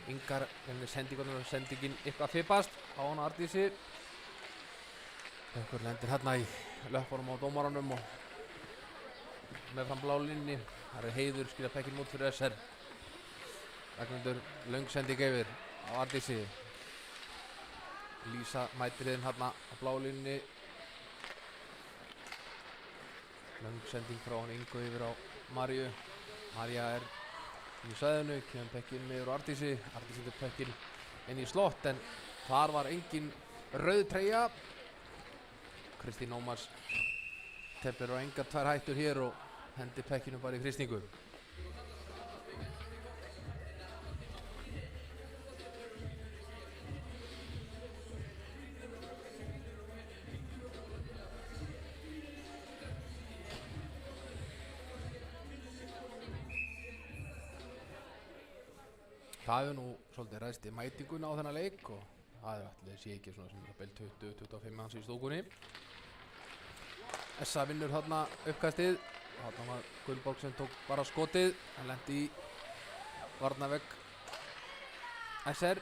Ingar sendingin eitthvað fippast á hana Arndísi. Pökkur lendir hérna í löppunum á dómaranum og með fram blálínni. Það er Heiður skilja pekkinn út fyrir SR. Ragnhildur löng sending yfir á Arndísi. Lísa mætir þeim hérna á blálínni. Löng sending frá hann Ingu yfir á Maríu. María er í svæðinu, kemur pekkinn yfir á Arndísi. Arndísi sendir pekkinn inn í slott en þar var engin rauð treyja. Kristín Ómars teflir á engar tvær hættur hér og hendi pekkinu bara í frystingu. Það hefur nú svolítið ræðst í mætinguna á þennan leik og það er allir sé ekki svona sem er bil 20-25 manns í stúkunni. SA vinnur þarna uppkastið. Þarna var Gunnborg sem tók bara skotið. Hann lendi í varnarvegg SR.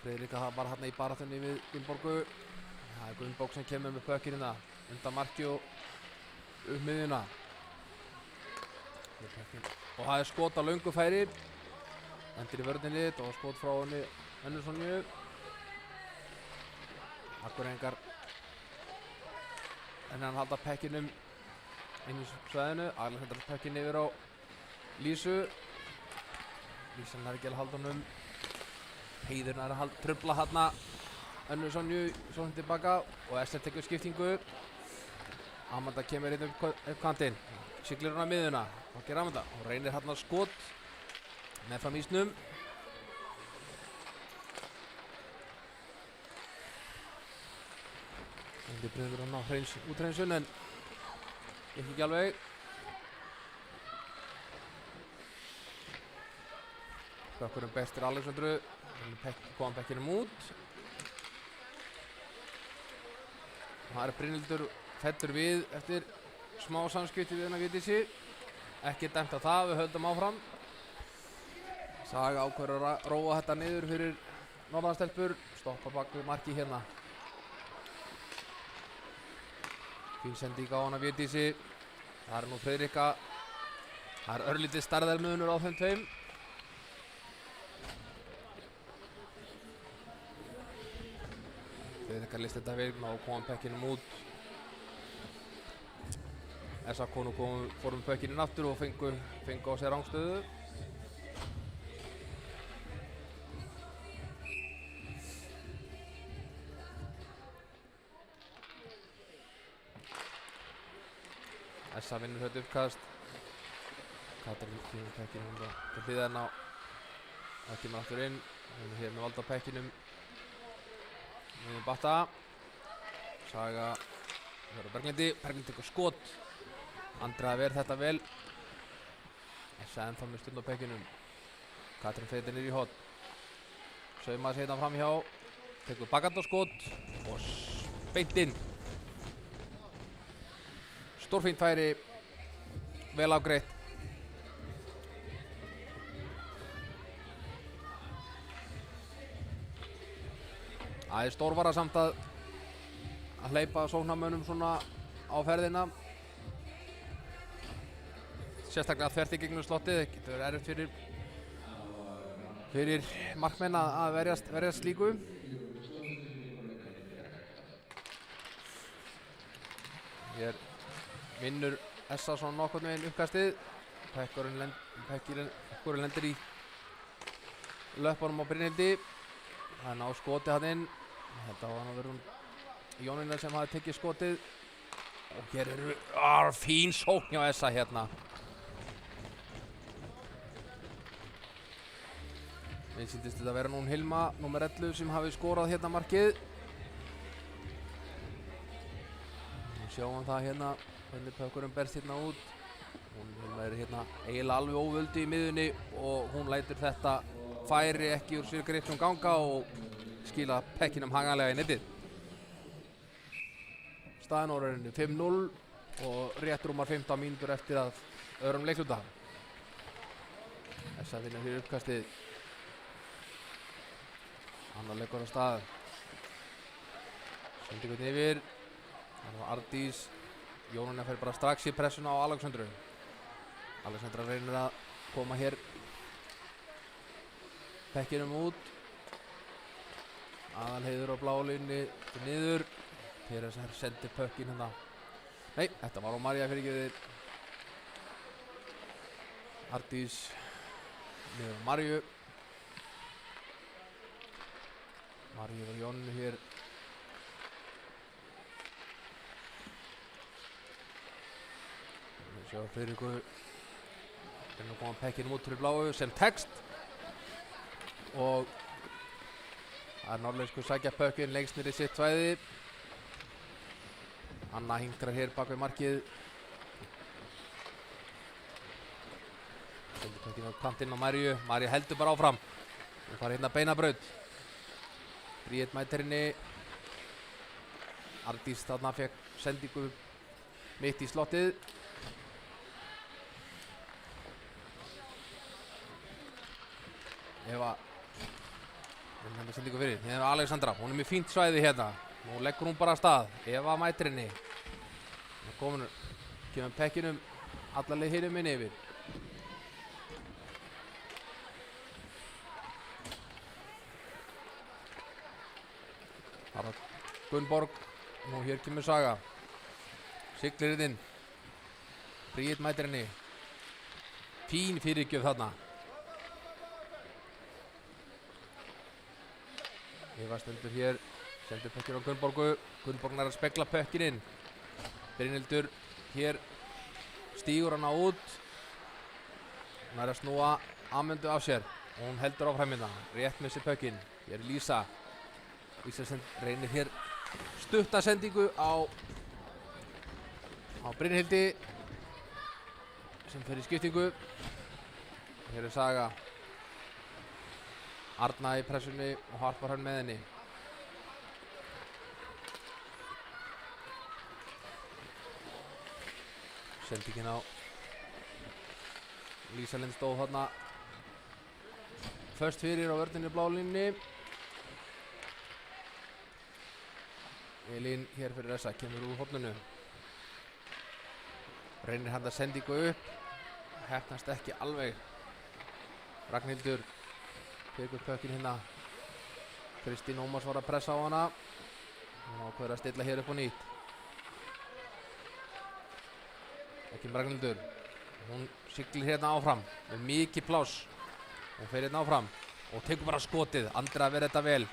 Friðrika var hérna í baráttunni við Gunnborgu. Það er Gunnborg sem kemur með pökkinn undan marki og upp miðjuna. Og það er skot á löngu færi. Endir í vörninni, þetta var skot frá henni Önnursonju. Akureyringar en hann halda pekkinum inn í svæðinu. Alexander pekkin yfir á Lísu. Lísan er ekki að halda honum. Heiðurinn er að trufla hérna Önnu Sonju svona tilbaka og Ester tekur skiptingu. Amanda kemur inn upp kantinn. Siglir hún á miðuna. Hvað gerir Amanda? Hún reynir hérna skot með fram ísnum. Þið breyður hann á úthreinsun en ekki alveg. Bökkurinn bestir Alexandru. Kom bekkinum út. Það er Brynhildur fellur við eftir smá samskipti við hennar Vigdísi. Ekki dæmt á það, við höldum áfram. Saga ákveður að róa þetta niður fyrir norðanstelpur. Stoppa bak við marki hérna. Fín sending á hana Vigdísi. Það er nú Friðrika. Það er örlítið stærðarmunur á þeim tveim. Friðrika listi þetta vel og kom pekkinum út. SK nú fórum pekkininn aftur og fengu á sér rangstöðu. SK vinnur þetta uppkast. Katrín kemur pekkinum til hliðina og það kemur aftur inn. Við erum hér með vald á pekkinum. Við Batta. Saga fyrir Berglindi. Berglind tekur skot. Andra verð þetta vel. SK ennþá með stund á pekkinum. Katrín feitir niður í horn. Saumaði sig hérna fram hjá. Tekur bakkandaskot og beint inn. Stórfínt færi. Vel afgreitt. Það er stórvara samt að hleypa sóknarmönnum svona á ferðina. Sérstaklega þvert í gegnum slottið. Það getur verið erfitt fyrir markmenn að verjast slíku. Hér vinnur SK svona nokkurn veginn uppkastið. Pekkurinn lendir í löpunum á Brynhildi. Það er ná skotið hann inn. Þetta var að vera Jónína sem hafi tekið skotið. Og hér eru fín sókn hjá SK hérna. Mér sýndist þetta að vera núna Hilma, númer 11, sem hafi skorað hérna markið. Við sjáum það hérna, hvernig pökkurinn berst hérna út. Hilma er hérna eiginlega alveg óvöldi í miðunni og hún lætur þetta færi ekki úr sér gripnum ganga og skila pekkinum haganlega í netið. Staðan á rauninni 5-0 og rétt rúmar 15 mínútur eftir að öðrum leikluta. SK vinnur fyrir uppkastið. Annar leikur á stað. Sendingun yfir. Það var Ardís. Jónína fer bara strax í pressuna á Alexandru. Alexandra reynir að koma hér pekkinum út. Aðalheiður á blálínni niður. Peres sendir pökkin hérna. Nei, þetta var á María fyrirgefið. Ardís niður á Maríu. Maríu og Jónu hér. Við sjáum Friðriku. Nú koma pekkinum út fyrir bláu sem text. Og það er norðlensku sækja pökkinn lengst niður í sitt svæði. Anna hingrar hér bak við markið. Sendir pökkinn á kantinn á Maríu. Maríu heldur bara áfram. Hún fara hérna beinabraut. Bríet mætir henni. Ardís þarna fekk sendingu mitt í slottið. Eva hérna sendingu fyrir. Hérna er Alexandra. Hún er með fínt svæði hérna. Nú leggur hún bara af stað. Eva mætir henni. Kemur pekkinum alla leið hinum inn yfir. Gunnborg. Og hér kemur Saga. Siglir inn. Bríet mætir henni. Fín fyrirgjöf þarna. Eva stendur hér. Sendur pökkinn á Gunnborgu. Gunnborg nær að spegla pökkinn inn. Brynhildur hér. Stígur hana út. Hún er að snúa Amundu af sér. Og hún heldur áfram hérna. Rétt með sér pökkinn. Hér er Lísa. Lísa reynir hér stutta sendingu á Brynhildi sem fer í skiptingu. Hér er Saga. Arna í pressunni og harpar hann með henni. Sendingin á Lísa Lind stóð þarna först fyrir á vörninni blálínni. Elín hér fyrir þessa, kemur úr horninu. Reynir hann að sendingu upp. Heppnast ekki alveg. Ragnhildur tekur pökkinn hérna. Kristín Ómars var að pressa á hana. Hún ákveður að stilla hér upp á nýtt. Ekki Ragnhildur. Hún siglir hérna áfram með mikið pláss. Hún fer hérna áfram og tekur bara skotið. Andra verið þetta vel.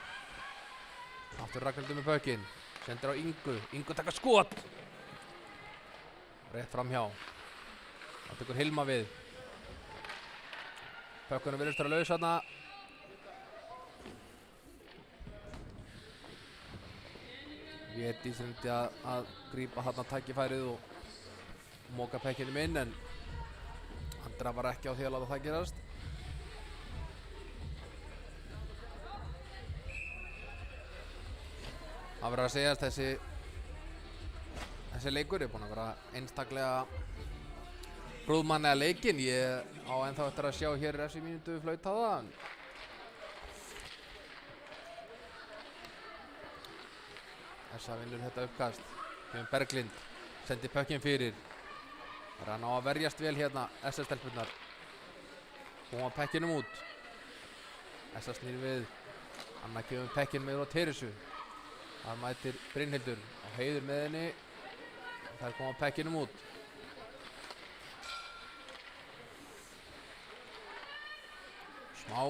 Aftur Ragnhildur með pökkinn. Sendir á Ingu. Ingu taka skot. Rétt framhjá. Það tekur Hilma við. Pökkunum virðist vera laus þarna. Védís reyndi að grípa þarna tækifærið og móka pekkinum inn, en Andra var ekki á því að láta það gerast. Það verður að segjast þessi leikur er búinn að vera einstaklega brúðmannlega leikinn. Ég á ennþá eftir að sjá hér refsimínútu flautaða. Þessa vinnur þetta uppkast. Kemur Berglind, sendi pökkinn fyrir. Það er að ná að verjast vel hérna SS-stelpurnar. Koma pekkinum út. SS snýr við. Anna kemur pekkinn með á Teresu. Það mætir Brynhildur og Heiður með henni. Það koma pekkinum út. Smá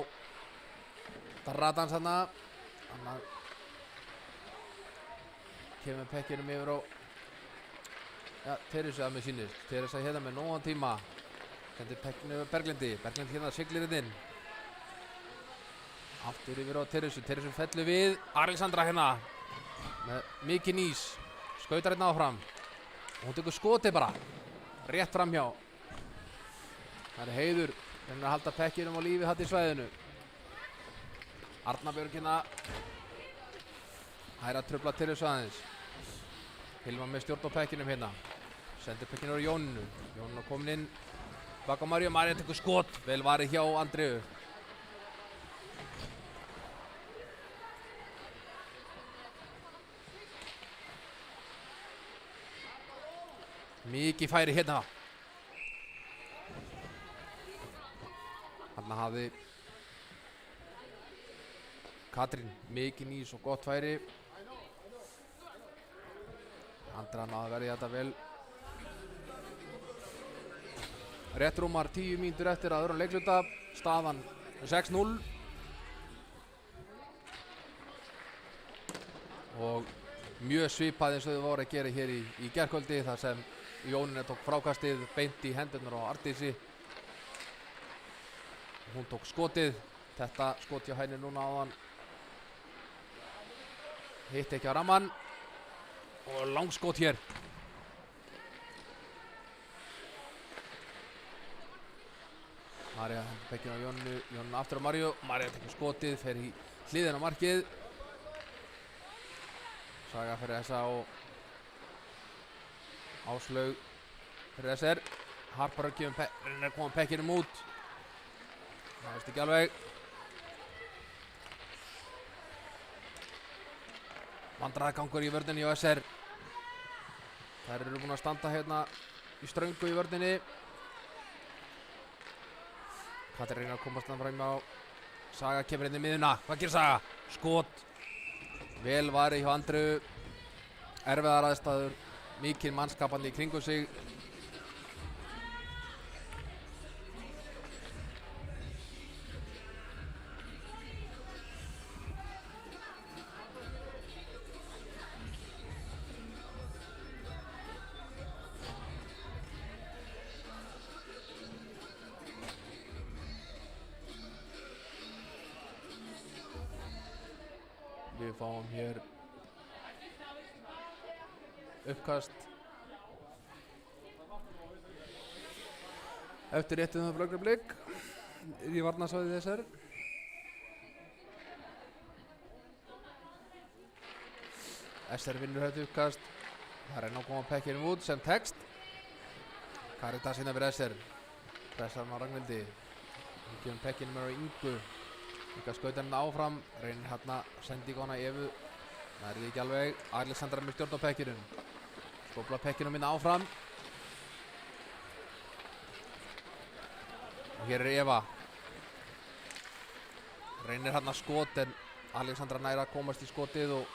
darratans þarna. Anna kemur pekkinum yfir á Teresu að með sínist. Teresa hérna með nógan tíma. Sendir pekkinu yfir Berglindi. Berglind hérna siglir inn. Aftur yfir á Teresu. Teresu fellur við. Alexandra hérna með mikið nýs. Skautar hérna áfram. Og hún tekur skotið bara. Rétt framhjá. Það er Heiður. Reynir að halda pekkinum á lífi hatt í svæðinu. Arna Björg hérna. Það er að trufla Teresu aðeins. Hilma með stjórn á pekkinum hérna. Sendir pekkinu á Jóninu. Jóninu komin inn. Baka Marja. Marja tekur skot. Vel varið hjá Andreu. Mikið færi hérna. Þarna hafði Katrín mikið nýs og gott færi. Andra náði verið þetta vel. Rétt rúmar 10 mínútur eftir að öðrum leikluta. Staðan 6-0. Og mjög svipað eins og þau voru að gera hér í gærkvöldi, þar sem Jónína tók frákastið beint í hendurnar á Arndísi. Hún tók skotið. Þetta skot hjá henni núna áðan hitti ekki á rammann. Og langskot hér. Marja hendur pekkinu á Jónínu. Jónínu aftur á Marju. Marja tekur skotið, fer í hliðina á markið. Saga fyrir þessa og Áslaug fyrir þessar. Harpar reynir að koma pekkinum út. Það veist ekki alveg. Vandræðagangur í vörninni á SR. Þær eru búin að standa hérna í ströngu í vörninni. Katrín reynir að komast þannig fram á. Saga kemur inn í miðuna. Hvað gerir Saga? Skot. Vel varið hjá Andreu. erfiðar aðstæður, mikið mannskapandi í kringum sig. Við fáum hér uppkast eftir rétt um það blöggrablik í varnarsvæði þessar. SR vinnur þetta uppkast. Það er enn að koma pekkinum út sem text. Karitas hérna fyrir SR. Pressar hann á Ragnhildi. Við gefum pekkinum á Ingu. Líka skauta hann áfram, reynir hérna sendinguna Evu. Það er ekki alveg. Alexandra með stjórn á pekkinum. Skópla pekkinum minna áfram. Og hér er Eva. Reynir hérna skot en Alexandra nær að komast í skotið og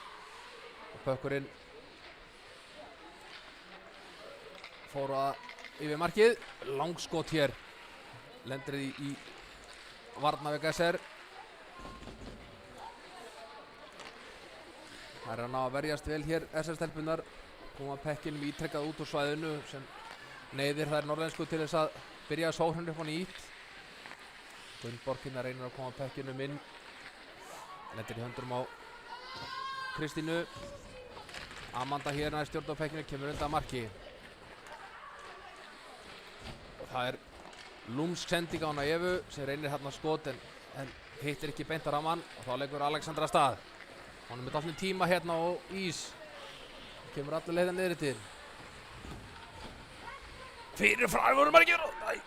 pökkurinn fór að yfir markið. Langskot hér. Lendir í varnavegg SR. Það er að ná að verjast vel hér SR-stelpunar. Koma pekkinum ítrekkað út úr svæðinu sem neyðir þær norðlensku til þess að byrja sóknir upp á nýtt. Gunnborg hérna reynir að koma pekkinum inn. Lendir í höndurum á Kristínu. Amanda hérna er stjórn á pekkinu, kemur undan marki. Það er lúmsk sending á hana Evu sem reynir hérna skot en hittir ekki beint á rammann og þá leggur Alexandra af stað. Hún er með dálítinn tíma hérna og ís. Kemur allir leiðan niður til. Fyrir frægurum er ekki verið.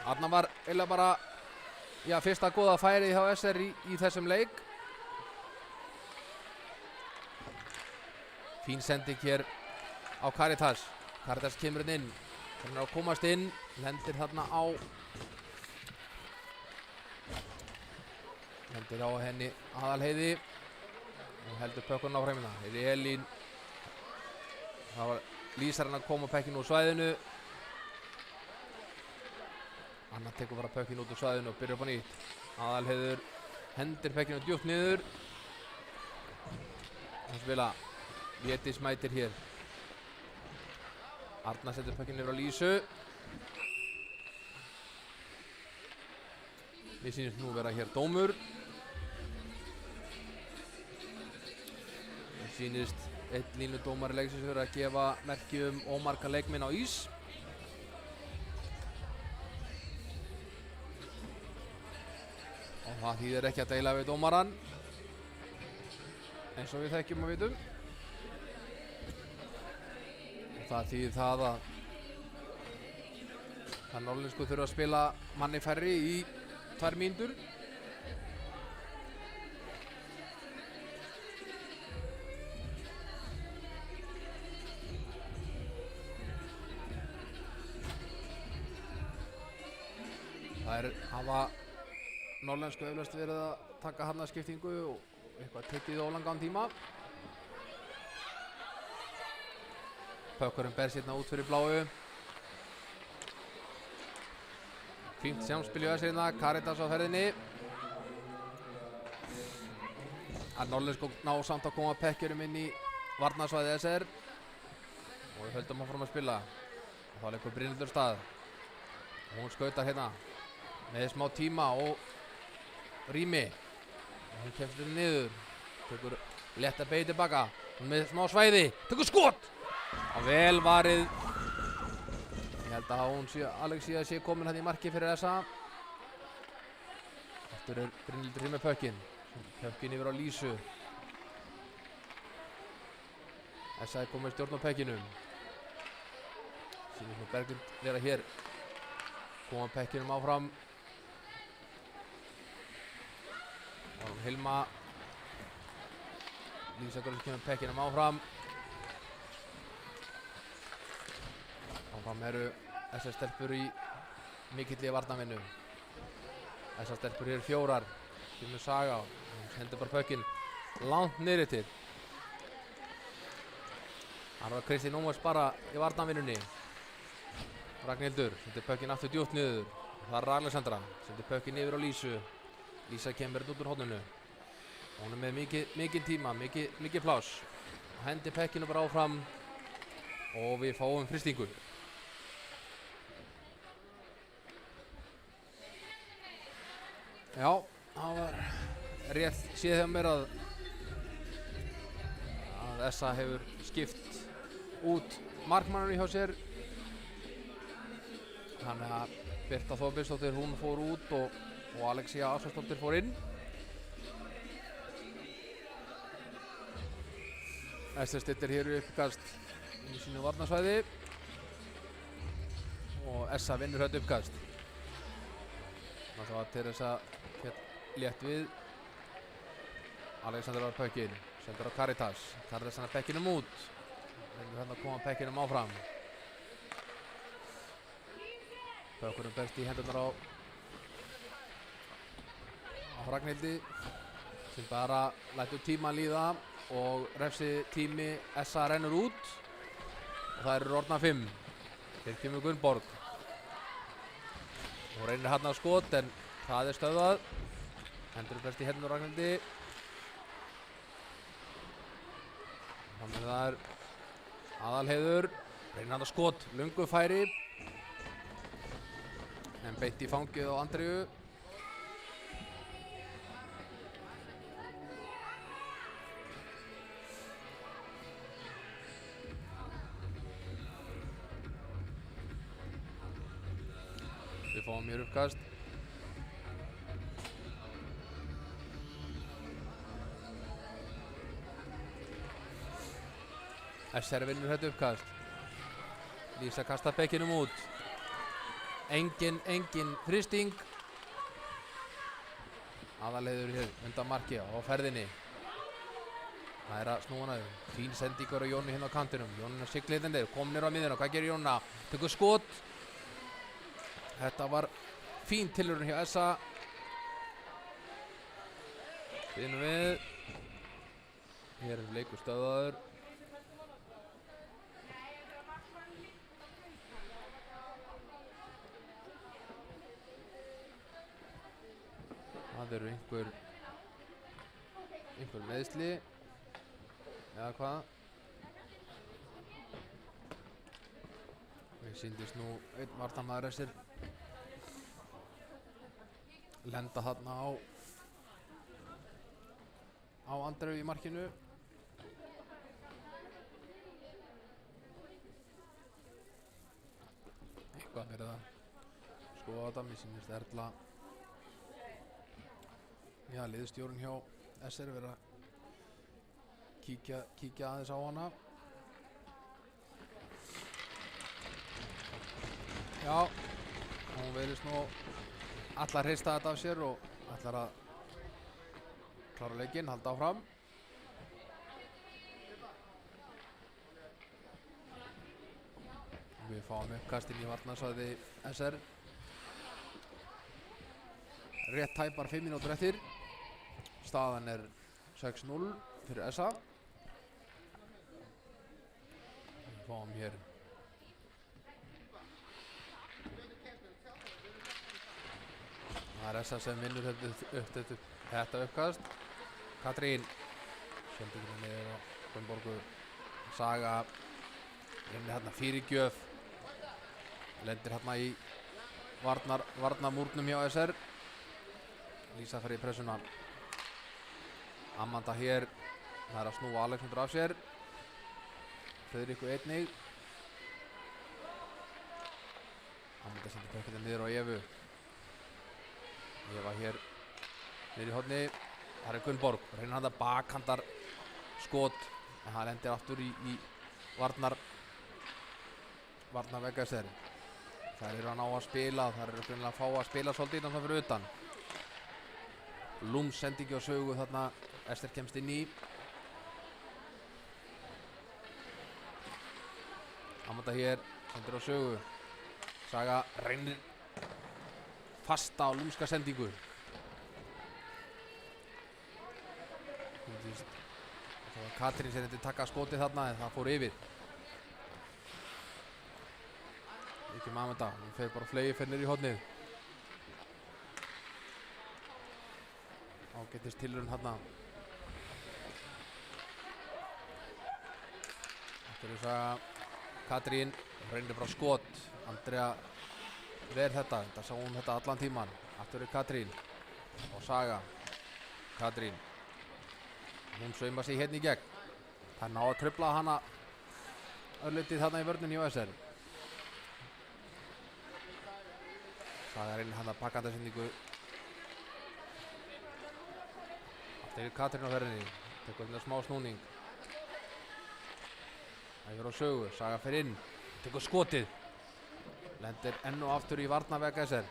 Þarna var eiginlega bara fyrsta góða færið hjá SR í þessum leik. Fín sending hér á Karitas. Karitas kemur inn. Þannig að komast inn. Lendir þarna á henni Aðalheiði og heldur pökkunum á fremina. Hér er Elín. Það var lýsar hann að koma pekkinu úr svæðinu. Anna tekur bara pekkinu út úr svæðinu og byrjar upp á nýtt. Aðalheiður hendir pekkinu djúpt niður. Það spila Védís mætir hér. Arna setur pekkinu yfir á Lísu. Við sýnumst nú vera hér dómur. Við sýnist einn línudómari leiksins vera að gefa merki ómarka leikmenn á ís. Og það þýðir ekki að deila við dómarann. Eins og við þekkjum og vitum. Og það þýðir það að norðlensku þurfa að spila manni færri í 2 mínútur. Það hafa norðlensku eflaust verið að taka harnaskiptingu og eitthvað tekið ólangan tíma. Pökkurinn ber sérna út fyrir bláu. Fínt samspil í öðsirina, Karitas á ferðinni. Að norðlensku ná samt að koma pekkurum inn í varnarsvæði SR. Og við höldum áfram að spila. Og þá leikur Brynhildur stað. Og hún skautar hérna með smá tíma og rými. Og hún kemst niður. Tekur létta beygju tilbaka. Hún með smá svæði. Tekur skot! Og vel varið. Ég held að Alexía sé komin hann í marki fyrir þessa. Aftur er Brynhildur hér með pökkinn. Pökkinn yfir á Lísu. Essa er komið stjórn á pökkinum. Sýnir nú Berglind vera hér. Koma pökkinum áfram. Og Hilma. Lísa Gurls kemur pökkinum áfram. Áfram eru þessar stelpur í mikilli varnarvinnu. Þessar stelpur eru 4. Kemur Saga og hendur bara pökkinn langt niður til. Hann var Kristi Nómas bara í varnarvinnunni. Ragnhildur sendir pökkinn aftur djúpt niður. Það er Alexandra, sendir pökkinn yfir á Lísu. Lísa kemur út úr horninu. Hún er með mikið tíma, mikið pláss. Hendi pökkinu bara áfram og við fáum frystingu. Já, það var rétt séð hjá mér að SA hefur skipt út markmanninu hjá sér. Þannig að Birta Þorbergsdóttir hún fór út og Alexía Ásvarsdóttir fór inn. Ester stillir hér uppkast inn í sínu varnarsvæði og SA vinnur þetta uppkast. Það var Teresa létt við. Alexander var pökkinn, sendur á Caritas. Caritas hann að pekkinum út. Reynir hann að koma pekkinum áfram. Pökkunum berst í hendurnar á Ragnhildi sem bara lætur tíma líða og refsi tími SA rennur út og það eru orðnar 5. Hér kemur Gunnborg. Hún reynir hann á skot en það er stöðvað. Hendur berst í hendurnar á Ragnhildi. Þannig það er Aðalheiður. Reynir hann á skot, löngu færi. En beint í fangið á Andreu. Við fáum hér uppkast. SR vinnur þetta uppkast. Lísa kastar bekkinum út. Engin frysting. Aðalheiður hér undan marki á ferðinni. Það er að snúa hana. Fín sendingur á Jóni hérna á kantinum. Jóni er siglitandi, kom niður á miðjuna. Hvað gerir Jóna? Tekur skot. Þetta var fín tilraun hjá SA. Finnum við. Hér er leikur stöðvaður. Það eru einhver meiðsli eða hvað. Mér sýndist nú einn varnarmaður þessir lenda þarna á Andreu í markinu. Eitthvað verið að skoða þetta. Mér sýndist Erla, já, liðsstjórinn hjá SR verið að kíkja aðeins á hana. Já, hún verðist nú allar hrista þetta af sér og allar að klára leikinn, halda áfram. Við fáum uppkastinn í varnarsvæði SR. Rétt tæpar 5 mínútur eftir. Staðan er 6-0 fyrir SA. Við fáum hér það er SA sem vinnur þetta uppkast. Katrín sendur hérna niður á Gunnborgu. Saga reynir hérna fyrirgjöf. Lendir hérna í varnarmúrnum hjá SR. Lísa fer í pressuna. Amanda hér. Það er að snúa Alexander af sér. Friðriku einnig. Amanda sendir pökkina niður á Evu. Eva hér niður í horni. Það er Gunnborg. Reynir hann að bakhandar skot. En það lendir aftur í varnarvegg SR. Þær eru að ná að spila. Þær eru greinilega að fá að spila svolítið innan það fyrir utan. Lúms sendingi á Sögu þarna. Ester kemst inn í. Amanda hér sendir á Sögu. Saga reynir fasta á lúmska sendingu. Það var Katrín sem reyndi taka skotið þarna en það fór yfir. Ekki maður þetta, hún fer bara flegi fyrir niður í hornið. Ágætist tilraun hérna. Þetta er Saga Katrín, reynir bara skot. Andrea ver þetta sá hún þetta allan tíman. Aftur er Katrín og Saga. Katrín. Hún saumar sig hérna í gegn. Það ná að trufla hana örlítið þarna í vörninni hjá SR. Saga reynir hann að pakka þetta sendingu. Aftur er Katrín á ferðinni. Tekur hérna smá snúning. Það er á Sögu. Saga fer inn. Tekur skotið. Lendir enn og aftur í varnarvegg SR.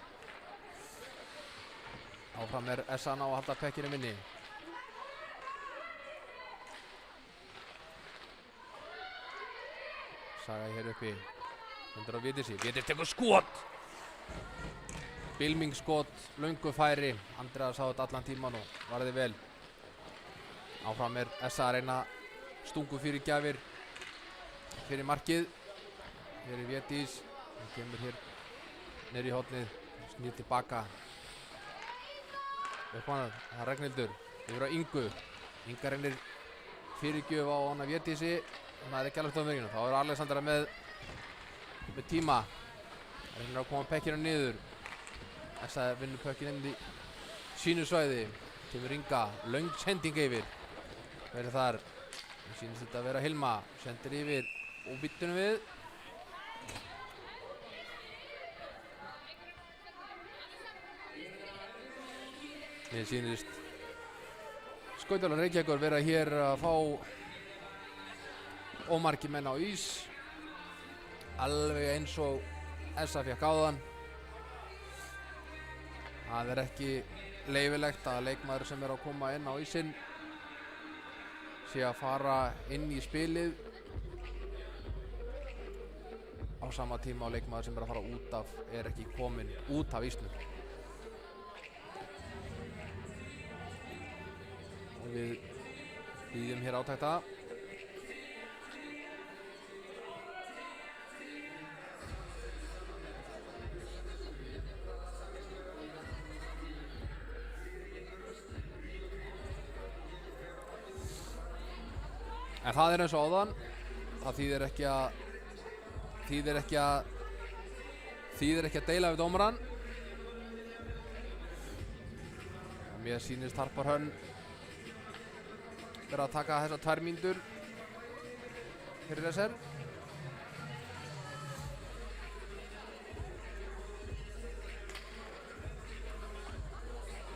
Áfram er SA ná að halda pekkinu minni. Saga hér uppi. Hundur á Védísi. Védís tekur skot. Bilming skot. Löngu færi. Andrea sá þetta allan tíman og varði vel. Áfram er SA að reyna stungu fyrir gjafir. Fyrir markið. Hér er Védís. Hún kemur hér niður í hornið. Snýr tilbaka. Uppmann, það er Ragnhildur. Yfir á Ingu. Inga reynir fyrirgjöf á hana Védísi. Það er ekki alveg stóð mörginu. Þá er Alexandra með tíma. Það reynir að koma pekkinu niður. SA vinnur pekkinu inn í sínu svæði. Kemur Inga. Löng sending yfir. Verður þar. Það sýnist þetta að vera Hilma. Sendir yfir og byttunum við. Mér sýnist Skautalar Reykjavíkur vera hér að fá ómargir menn á ís. Alveg eins og SA fékk áðan. Það er ekki leyfilegt að leikmaður sem er að koma inn á ísinn sé að fara inn í spilið á sama tíma og leikmaður sem er að fara út af er ekki kominn út af ísnum. Og við býðum hér átækta. En það er eins og áðan, það þýðir ekki að deila við dómarann. Mér sýnist Harpar Hönn vera að taka þessar 2 mínútur fyrir SR.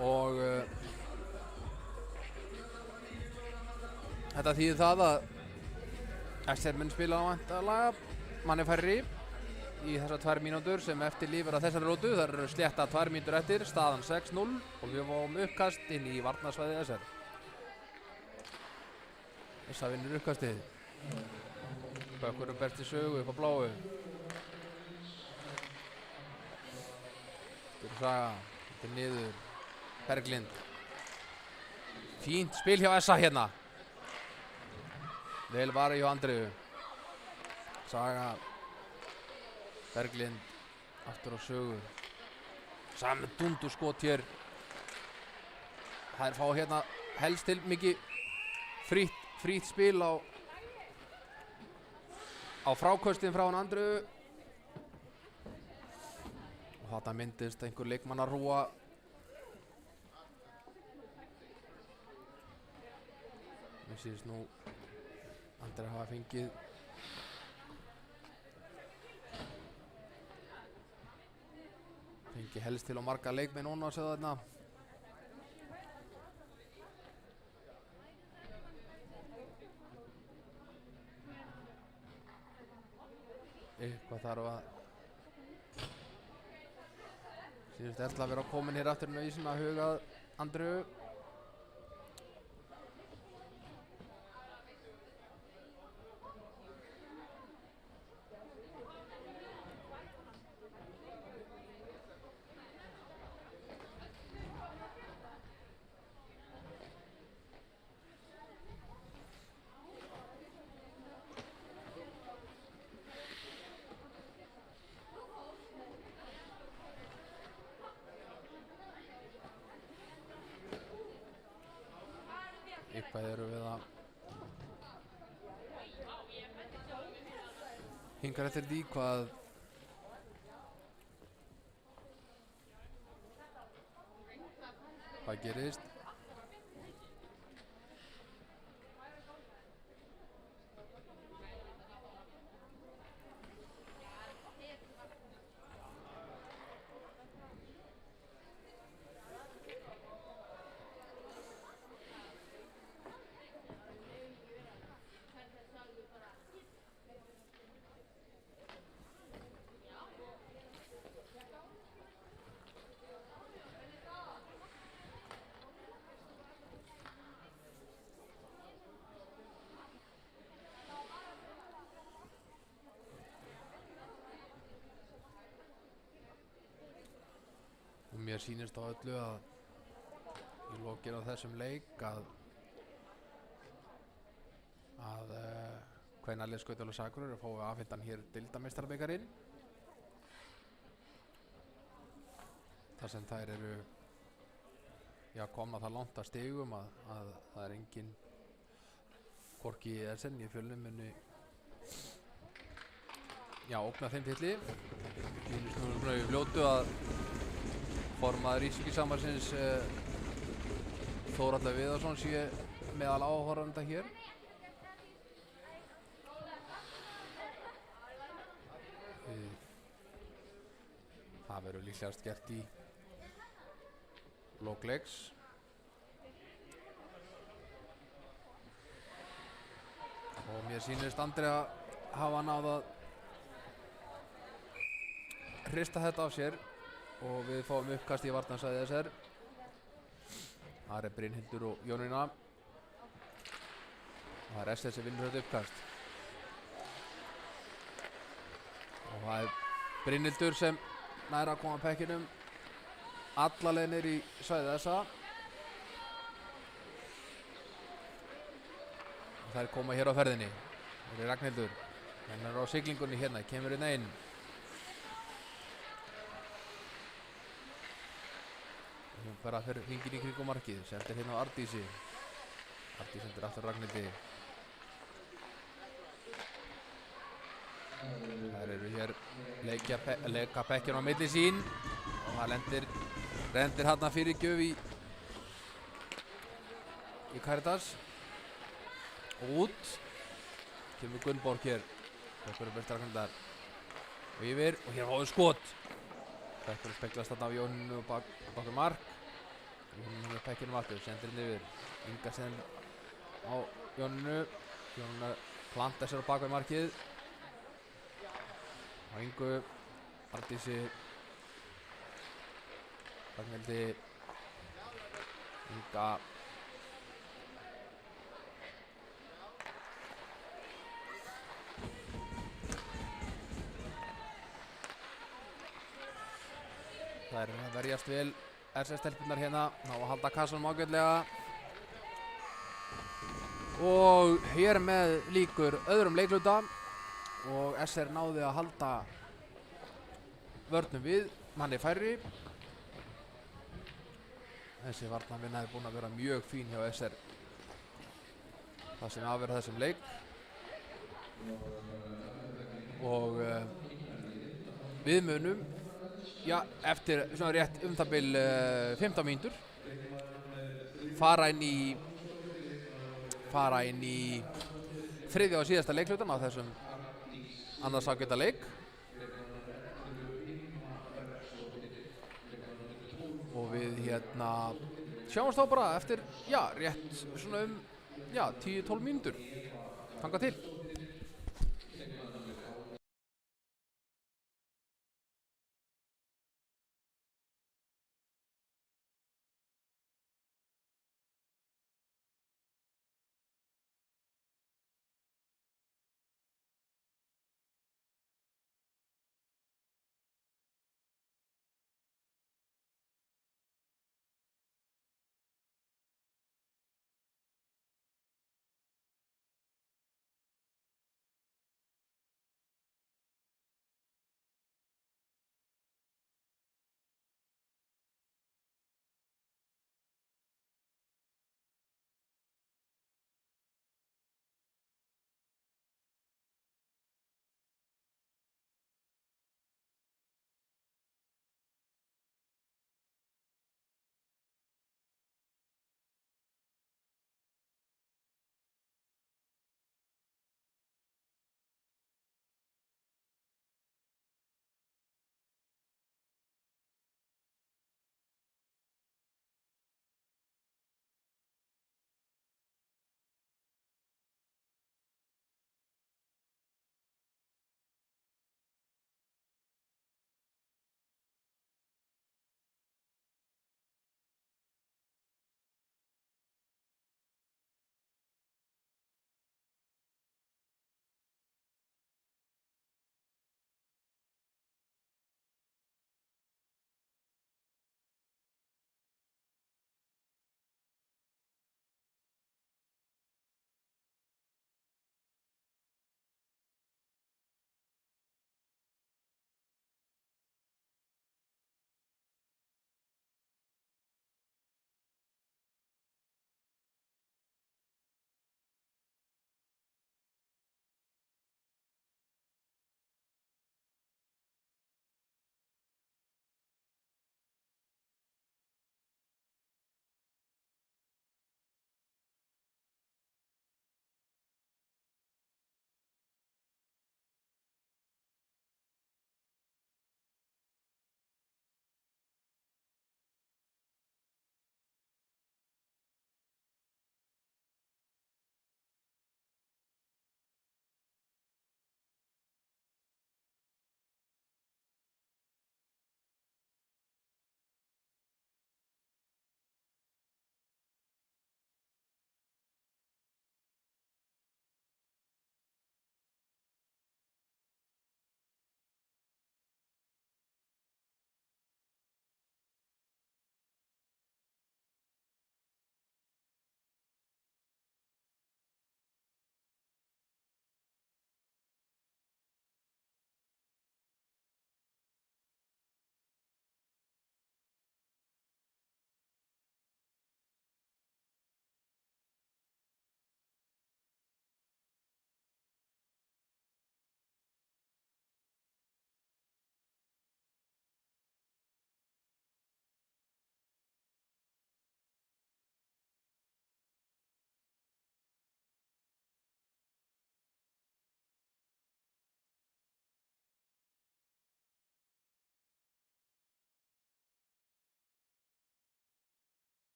Og þetta þýðir það að SR mun spila á væntanlega manni færri í þessar 2 mínútur sem eftir lifir að þessari rótu. Það eru slétta 2 mínútur eftir, staðan 6-0 og við fáum uppkast inn í varnarsvæði SR. SA vinnur uppkastið. Bökkur berst í Sögu upp á bláu. Þetta er Saga, þetta er niður. Berglind. Fínt spil hjá SA hérna. Vel varið hjá Andreu. Saga. Berglind. Aftur á Sögu. Saga með dundu skot hér. Það er fá hérna helst til mikið frýtt spil á fráköstin frá hann Andreu. Og þarna myndist einhver leikmannarhrúga. Mér sýnist nú Andreu hafa fengið helst til á marga leikmenn núna að segja þarna. Eitthvað þarf að sýnist Erla að vera komin hér aftur inn á ísinn að huga Andreu. Eitthvað eru við að hingar eftir því hvað gerist. Og mér sýnist á öllu að í lokin á þessum leik að kvennalið Skautalóðs Akureyrar fái afhentan hér deildarmeistarabikarinn. Þar sem þær eru komna það langt að stigum að það er engin hvorki í SN í Fjölnir muni ógna þeim titli. Sýnist nú svona í fljótu að formaður Ísvíkingasambandsins Þórhallur Viðarsson sé meðal áhorfenda hér. Það verður líklegast gert í lok leiks. Og mér sýnist Andrea hafa náð að hrista þetta af sér og við fáum uppkast í varnarsvæði SR. Það er Brynhildur og Jónína. Það er SR sem vinnur þetta uppkast. Og það er Brynhildur sem nær að koma pekkinum alla leið niður í svæði SA. Og þær koma hér á ferðinni. Það er Ragnhildur. Henn er á siglingunni hérna, kemur inn einn. Hún bara fyrir hringin í kringum markið, sendir hérna á Ardísi. Ardís sendir aftur Ragnhildi. Þær eru hér leika pekkjun á milli sín og það rendir hérna fyrir gjöf í Caritas og út kemur Gunnborg hér. Þetta eru best Ragnhildar og yfir og hér fáum við skot. Þetta eru speglast þarna af Jónínu og bakur mark. Jónínu með pekkinum aftur, sendir henni yfir. Inga sem á Jónínu. Jónínu planta sér á bakvið markið. Á Ingu, Ardísi, Ragnhildi, Inga. Það er að verjast vel SS-stelpurnar hérna, ná að halda kassanum ágætlega. Og hér með líkur öðrum leikluta og SR náði að halda vörnum við, manni færri. Þessi varnarvinna er búin að vera mjög fín hjá SR það sem afverða þessum leik. Og við munum eftir svona rétt það bil 15 mínútur fara inn í þriðja og síðasta leiklutan á þessum annars ágæta leik. Og við sjáumst þá bara eftir rétt svona 10-12 mínútur. Þangað til.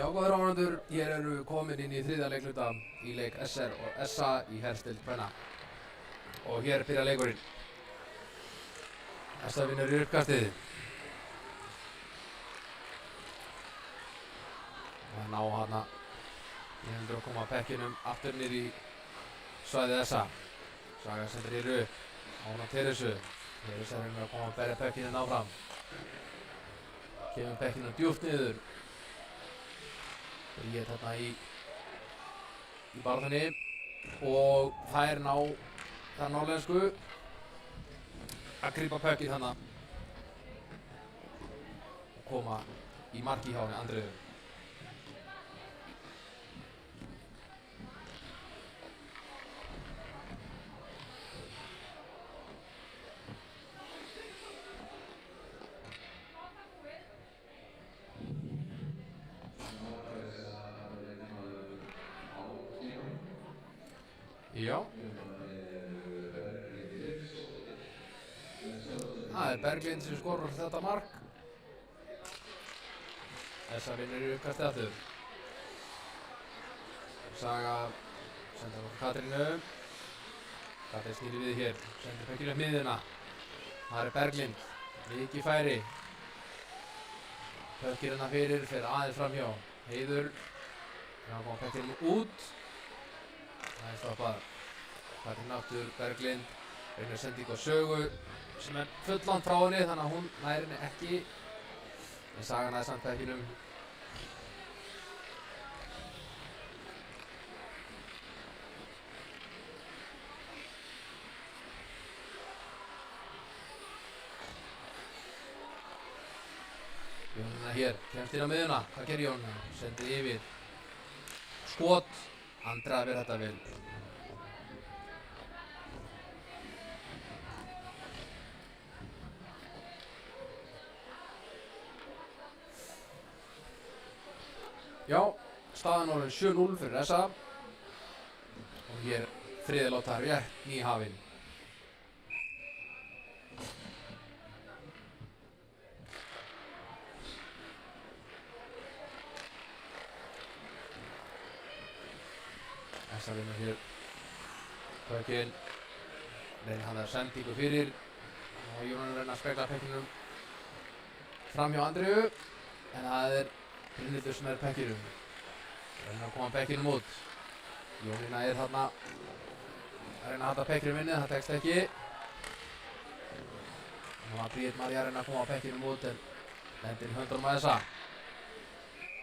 Já, góðir áhorfendur, hér erum við komin inn í þriðja leikluta í leik SR og SA í herstild kvenna. Og hér byrja leikurinn. SA vinnur í uppkastið. Það ná hana. Ég heldur að koma pekkinum aftur niður í svæðið SA. Saga sendir hér upp. Ána Teresu. Teresa reynir að koma að berja pekkinin áfram. Kemur pekkinu djúpt niður. Ég þarna í barðunni og þær ná þar norðlensku að grípa pökkið þarna og koma í marki hjá henni Andreu. Já. Það Berglind sem skorar þetta mark. SA vinnur í uppkastið aftur. Saga sendir á Katrínu. Katrín snýri við hér. Sendir pekkinu upp miðjuna. Það Berglind. Mikið færi. Pökkir hérna fyrir, fer aðeins framhjá. Heiður. Það koma pekkinu út. Það stoppað. Katrín aftur, Berglind, reynir sendingu á Sögu sem fullan frá henni þannig að hún nær henni ekki. En Saga næði samt pekkinum. Jónina hér, kemst inn á miðjuna. Hvað gerir Jónina? Sendir yfir. Skot. Andrea ver þetta vel. Já, staðan orðin 7-0 fyrir SA og hér þriðja rétt nýhafin. SA vinnur hér pökkinn, reynir hann að sendingu fyrir og Jónan reynir að spekla pekkinum fram hjá Andreu en það Brynhildur sem pekkinum. Reynir að koma pekkinum út. Jónína þarna að reyna að halda pekkinum inni, það tekst ekki. Nú var Bríet María að reyna að koma pekkinum út en lendir í höndunum að SA.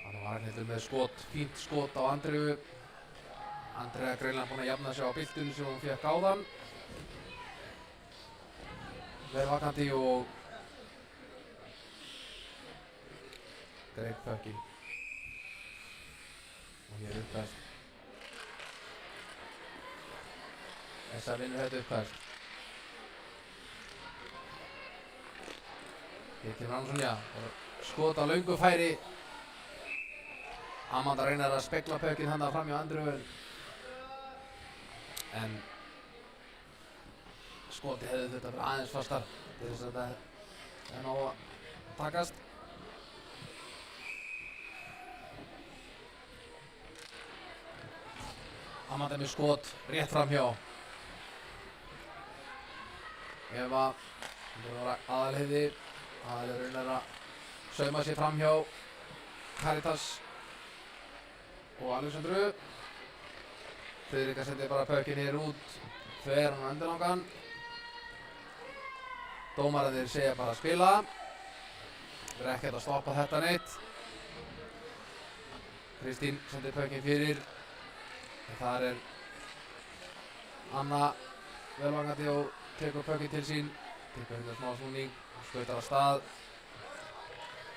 Þannig var Brynhildur með skot, fínt skot á Andreu. Andrea greinlega búin að jafna sig á byltunni sem hún fékk áðan. Vel vakandi og greip pökkinn og hér uppkast. SA vinnur þetta uppkast. Hér kemur Ansonja og skot á löngu færi. Amanda reynir að spekla pökkinn handa fram hjá Andreu en skoti hefði þetta verið aðeins fastar til þess að þetta ná að takast. Amanda með skot rétt framhjá. Eva Aðalheiði. Aðalheiði reynir að sauma sig framhjá Caritas og Alexandru. Friðrika sendir bara pökkinn hér út. Fer hann á endalangan. Dómararnir segja bara að spila. Það er ekkert að stoppa þetta neitt. Kristín sendir pökkinn fyrir. Þar Anna velvakandi og tekur pökkinn til sín. Tekur hérna smá snúning og skautar af stað.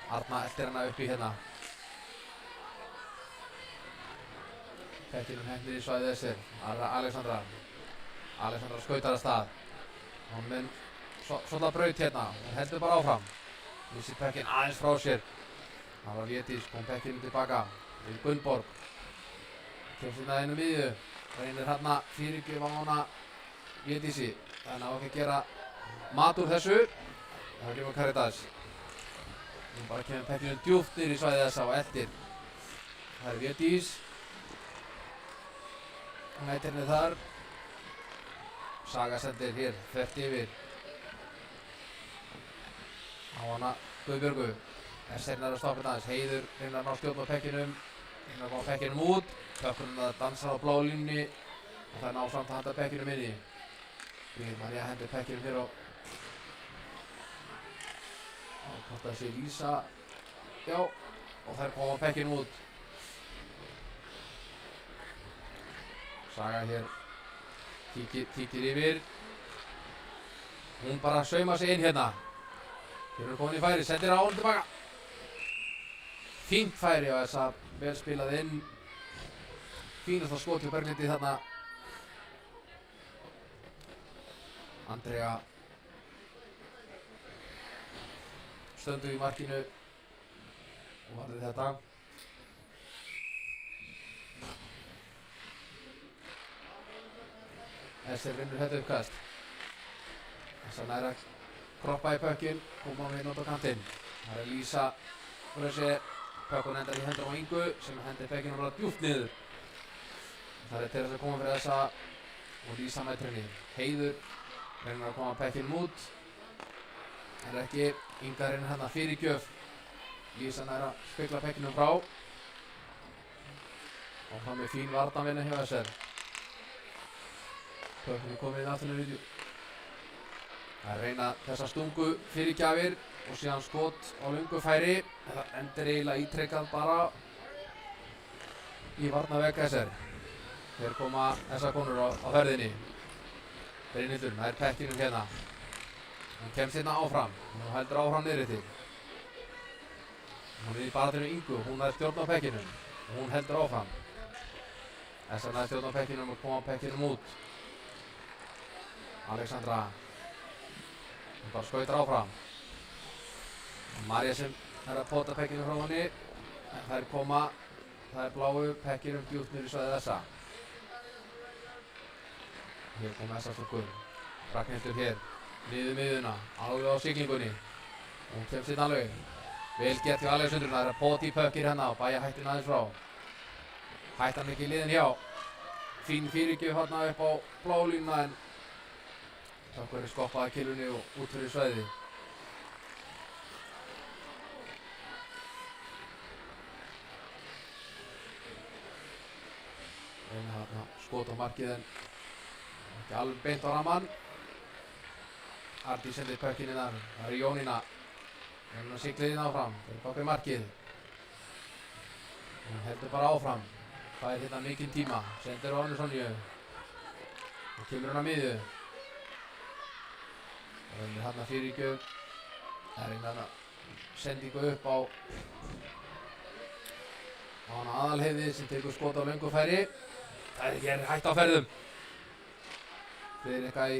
Arna eltir hana upp í hérna. Pekkinum hengir í svæðið þessir. Alexandra. Alexandra skautar af stað. Hún mun svolítið braut hérna. Hún heldur bara áfram. Missir pekkinn aðeins frá sér. Það var Védís, kom pekkinum tilbaka. Við Gunnborg. Kemst hérna inn á miðju. Reynir hérna fyrirgjöf á hana Védísi. Þannig að ekki gera mat úr þessu. Það kemur Caritas. Nú bara kemur pekkinum djúpt niður í svæðið þessa og eldir. Það Védís. Mætir henni þar. Saga sendir hér þvert yfir á hana Guðbjörgu. Seinna að stoppa þetta aðeins. Heiður reynir að ná stjórn á pekkinum. Reynir að koma pekkinum út. Pökkurinn að dansa á blá línunni. Og það ná samt að henda pekkinum inni. María hendur pekkinum hér á. Hvort það sé Lísa. Já. Og þær koma pekkinum út. Saga hér. Kíkir yfir. Hún bara sauma sig inn hérna. Hér er komin í færi, sendir á hún tilbaka. Fínt færi á þessa, vel spilað inn. Fínasta skot hjá Berglindi þarna. Andrea stöndu í markinu og varði þetta. Ester vinnur þetta uppkast. Þessa nær að kroppa í pökkinn, koma við út á kantinn. Það er Lísa Fröse, pökkun endar í hendur á Ingu sem hendir pökkinn bara djúpt niður. Það er Teresa að koma fyrir þessa og Lísa mætir henni. Heiður reynir að koma pökkinnum út. Það er ekki, Inga reynir hérna fyrirgjöf. Lísa nær að spegla pökkinnum frá. Og það með fín varnarvinna hjá Ester. Pökkinn er komið inn aftur í vídeó. Það er reyna þessa stungu fyrirgjafir og síðan skot á löngu færi. Það endur eiginlega ítrekkað bara í varnarvegg Ester. Þeir koma þessar konur á ferðinni. Brynhildur nær pekkinum hérna. Hún kemst hérna áfram. Hún heldur áfram niðri til. Hún er í baráttinu Ingu. Hún nær stjórn á pekkinum. Og hún heldur áfram. Ester nær stjórn á pekkinum og koma pekkinum út. Alexandra. Hún bara skautar áfram. María sem er að pota pekkinu frá henni. En þær koma, það er bláu pekkinum djúpt niður í svæðið þessa. Hér kom þessa stúlkum. Ragnhildur hér, niður miðuna, alveg á siglingunni. Hún kemst inn alveg. Vel gert hjá Alexandru, það er að pota í pökkir hérna og bæja hættin aðeins frá. Hættan ekki liðin hjá. Fín fyrirgjöf hérna upp á blálínuna en Pökkur er skoppað að kilunni og út fyrir svæði. Reyna þarna skot á markið en ekki alveg beint á rammann. Ardís sendir pökkinn inn þar. Það er Jónína. Jónína siglir inn áfram. Þeir eru bakið markið. Hún heldur bara áfram. Það er hérna mikinn tíma. Sendir á Önnu Sonju. Og kemur hún að miðju. Það reynir hérna fyrirgjöf. Það reynir hérna sendingu upp á hana Aðalheiði sem tekur skot á löngu færi. Það er ekki hægt á ferðum. Friðrika í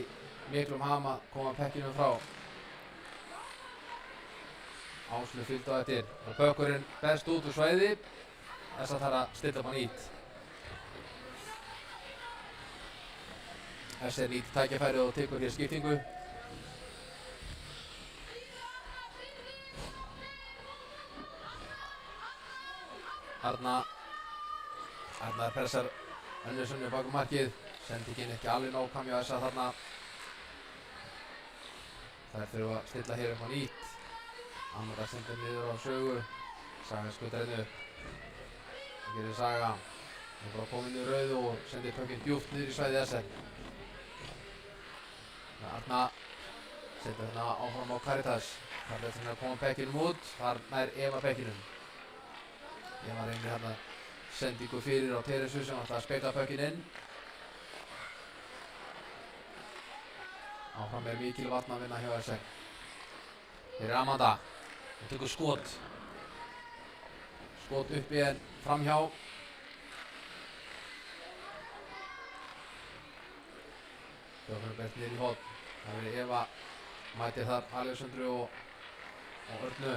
miklum hama koma pekkinum frá. Áslaug fylgdi á eftir. Og Pökkurinn berst út úr svæði. Þess að þarf að stilla upp á nýtt. Ester nýtir tækifærið og tekur hér skiptingu. Arnar pressar Önnu Sonju bakum markið. Sendingin ekki alveg nákvæm hjá þessa þarna. Þær þurfa að stilla hér upp á nýtt. Amanda sendir niður á Sögu. Saga skutar henni upp. Það gerir Saga. Hún er bara komin í rauðu og sendir pökkinn djúpt niður í svæðið Ester. Arnar setur hérna áfram á Caritas. Þar er þetta að koma pekkinum út. Þar nær Eva pekkinum. Eva reynir hérna sendingu fyrir á Teresu sem ætlar að spegla pökkinn inn. Áfram er mikil varnarvinna hjá Ester. Hér er Amanda. Hún tekur skot. Skot uppi en framhjá. Þjóðfjörður bert niður í horn. Það verður Eva mætir þar Alexandru og Örnu.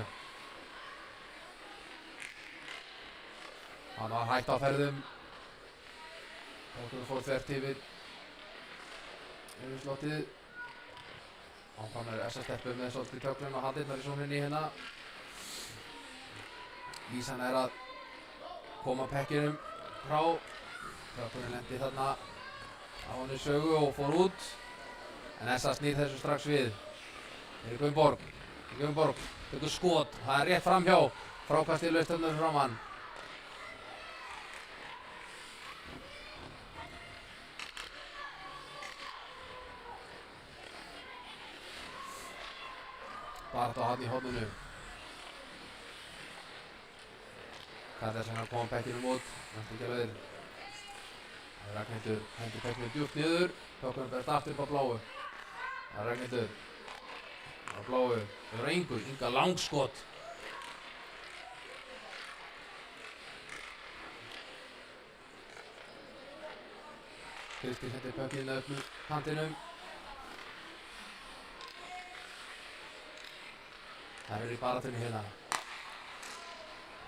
Hann var hægt á ferðum. Pökkurinn fór þvert yfir slottið. Áfram er Essa steppuð með svolítið töflun og handilnar í sóninni hérna. Lísan er að koma pekkinum frá. Pökkurinn lendi þarna á henni Sögu og fór út. En Essa snýr þessu strax við. Erik Gunnborg tekur skot. Það er rétt framhjá. Frákastið laust þarna fyrir framan. Barð á hann í horninu. Karlsson að koma pekkinum út. Næstu ekki alveg. Ragnhildur hendur pekkinu djúpt niður. Pökkurinn berst aftur upp á bláu. Það er Ragnhildur. Á bláu. Það er Inga langskot. Kristín hendur pökkinu upp með kantinum. Það er í baráttunni hérna.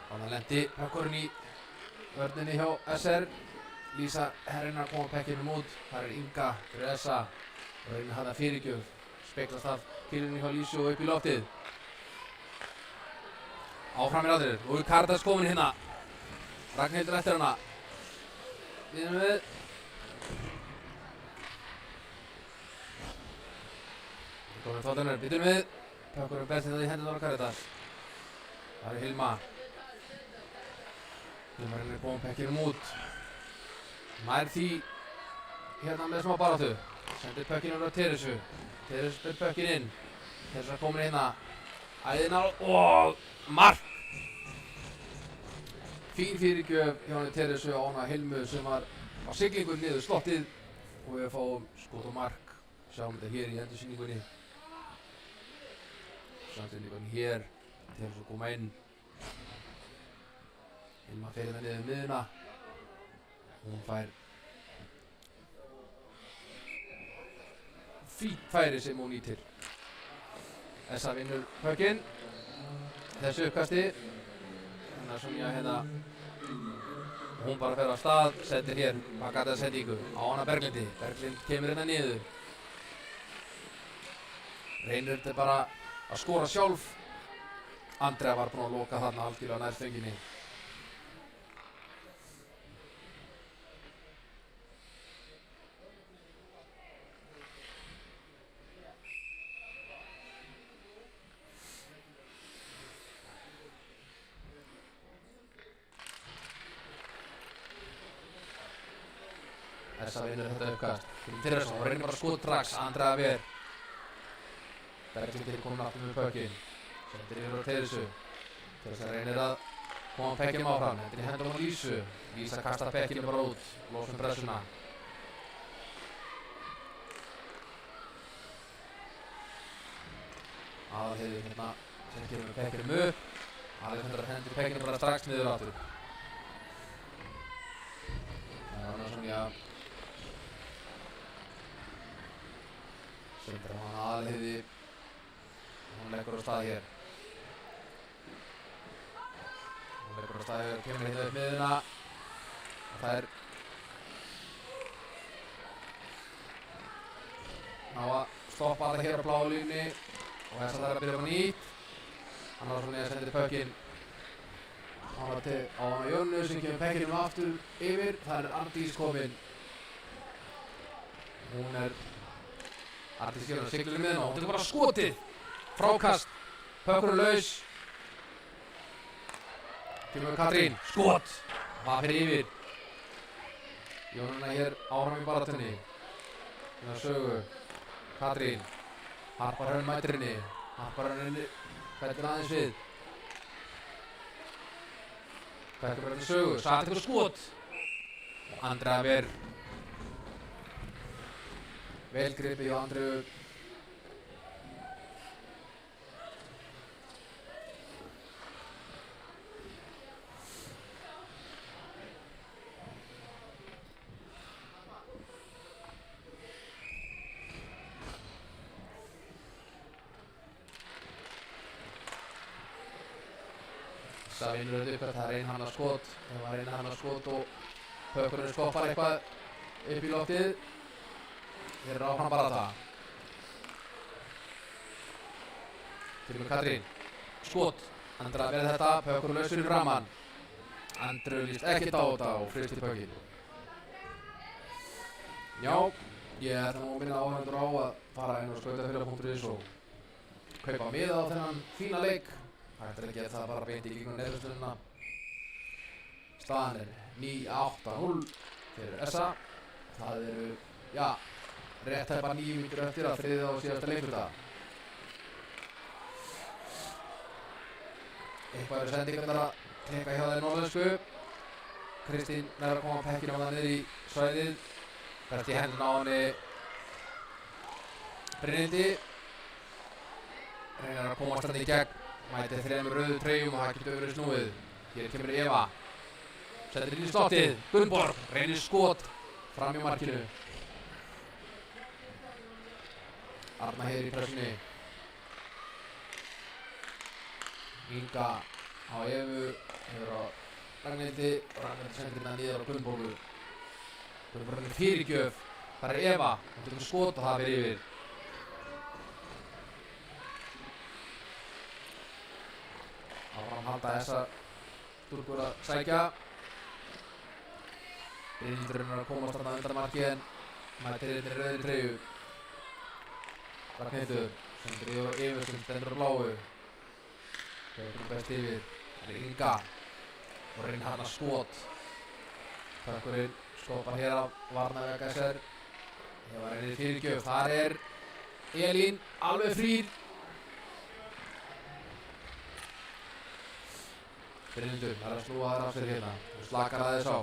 Þannig lendi pökkurinn í vörninni hjá SR. Lísa herrinnar að koma pekkinum út. Það er Inga fyrir Essa og reynir hann að fyrirgjöf. Speglast af pílunni hjá Lísu og upp í loftið. Áfram er aðrir. Og Karítas komin hérna. Ragnhildur eftir hana. Viðnum við. Komin þóttunar. Viðnum við. Pökkurinn berst þetta í hendurnar á Karítas. Það er Hilma. Hilma reynir að koma pekkinum út. Nær því hérna með smá baráttu. Sendir pökkinn á Teresu. Teresu spyr pökkinn inn. Teresu er komin hérna. Æðinál og mark! Fín fyrirgjöf hjá henni Teresu á hana Hilmu sem var á siglingu niður slottið. Og við fáum skot og mark. Sjáum þetta hér í endursýningunni. Samsendingunni hér. Teresu koma inn. Hilma fer hérna niður miðuna. Hún fær fínt færi sem hún nýtir. Essa vinnur pökkinn. Þessu uppkasti. Þannig að Sonja hérna. Hún bara fer af stað. Sendir hér bakkaða sendingu á hana Berglindi. Berglind kemur hérna niður. Reynir þetta bara að skora sjálf. Andrea var búin að loka þarna algjörlega nær stönginni. Essa vinnur þetta uppkast. Teresu og reynir bara að skot strax. Andrea ver. Berglind er komin aftur með pökkinn. Sendir yfir á Teresu. Teresu reynir að koma pekkinum áfram. Hendur í hendur á Lísu. Lísa kastar pekkinu bara út. Losum pressuna. Aðalheiður hérna. Sendir með pekkinum upp. Aðalheiður hendur pekkinu bara strax niður aftur. Það er annars Sonja. Sendir á hana Aðalheiði. Hún leggur á stað hér. Kemur hérna upp miðuna. Og það er ná að stoppa alla hér á bláu línunni. Og þess að það er að byrja upp á nýtt. Annars Sonja sendir pökkinn á hana Jönnu sem kemur pekkinum aftur yfir. Það er Arndís komin. Hún er Arndís hér á siglinni miðuna og hún tekur bara skotið. Frákast. Pökkurinn laus. Kemur Katrín. Skot. Það fyrir yfir. Jónanna hér áfram í baráttunni. Hérna Sögu. Katrín. Harpar Hrönn mætir henni. Harpar Hrönn fellur aðeins við. Fellur bara til Sögu. Saga tekur skot. Og Andrea ver. Vel gripið hjá Andreu. Það vinnur þetta uppkast, það reynir hann að skot. Það var reynir hann að skot og pökkurinn skoppar eitthvað upp í loftið. Þeir eru áfram bara það. Kemur Katrín. Skot. Andrea verði þetta, pökkurinn lausur í framan. Andrew líst ekkert á þetta og fristir pökkinn. Já, ég ætla nú að minna áhörnendur á að fara inn á skautafélag.is og kaupa miða á þennan fína leik. Hægt er að gera það bara beint í gegnum neðustununa. Staðan er 9-8-0 fyrir SA. Það eru, já, rétt tæpa 9 mínútur eftir að þriðja og síðasta leikluta. Eitthvað eru sendingarnar að klikka hjá þeir norðlensku. Kristín er að koma pekkinu á það niður í svæðið. Bert í hendina á henni Brynhildi. Reynir að komast þarna í gegn. Mætið þremur rauðu treyjum og það getur verið snúið. Hér kemur Eva. Sendir inn í slottið. Gunnborg reynir skot fram í markinu. Arna Heiður í pressunni. Inga á Evu. Hefur á Ragnhildi. Ragnhildi sendir hérna niður á Gunnborgu. Gunnborg er fyrirgjöf. Það er Eva. Hún tekur skot og það fyrir yfir. Áfram halda þessa stúlkur að sækja. Brynhildur er að komast þarna undan marki en mætir inn í rauðri treyju. Ragnhildur sendir yfir á Evu sem stendur á bláu. Það er best yfir. Það er Inga og reynir hann að skot. Pökkurinn skopar hér af varnarvega SR. Það var reynir fyrirgjöf. Þar er Elín alveg frýr. Brynhildur er að snúa þær af sér hérna og slakar aðeins á.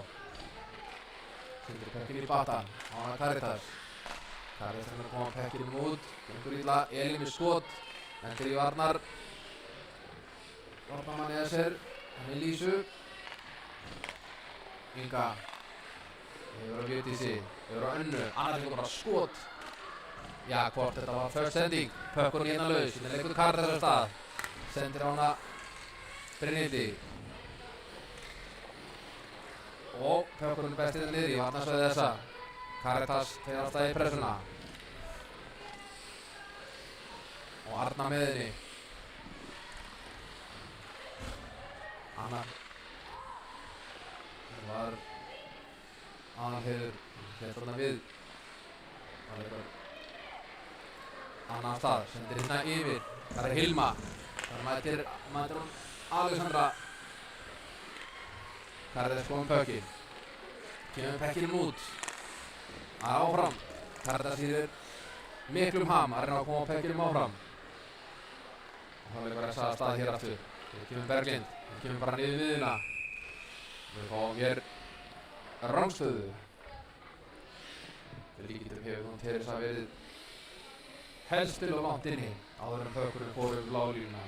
Sendir pekkinn í batan á hana Karitas. Karitas er að koma pekkinum út. Gengur illa. Elín með skot. Lendir í varnar. Varnarmanni SR. Hann er Lísu. Inga. Yfir á Vigdísi. Yfir á Önnu. Annar tekur bara skot. Já, hvort þetta var first sending. Pökkurinn hérna laus. Hérna leikur Karitas af stað. Sendir á hana Brynhildi. Og Pökkurinn er bestið niður í varnarsvæði þessa. Karitas fer alltaf í pressuna. Og Arna með henni. Anna. Það var Aðalheiður. Hér þarna við. Það er eitthvað Anna af stað. Sendir hérna yfir. Það er Hilma. Það mætir hún Alexandra. Karitas komið pökkinn. Kemur pekkinum út. Áfram. Karitas sýður miklum ham að reyna að koma pekkinum áfram. Og það er að að stað hér aftur. Hér kemur Berglind. Hér kemur bara niður miðuna. Við fáum hér rangstöðu. Fyrir líkindum hefur hún Teresa verið helst til og langt inni áður en Pökkurinn fór yfir bláu línuna.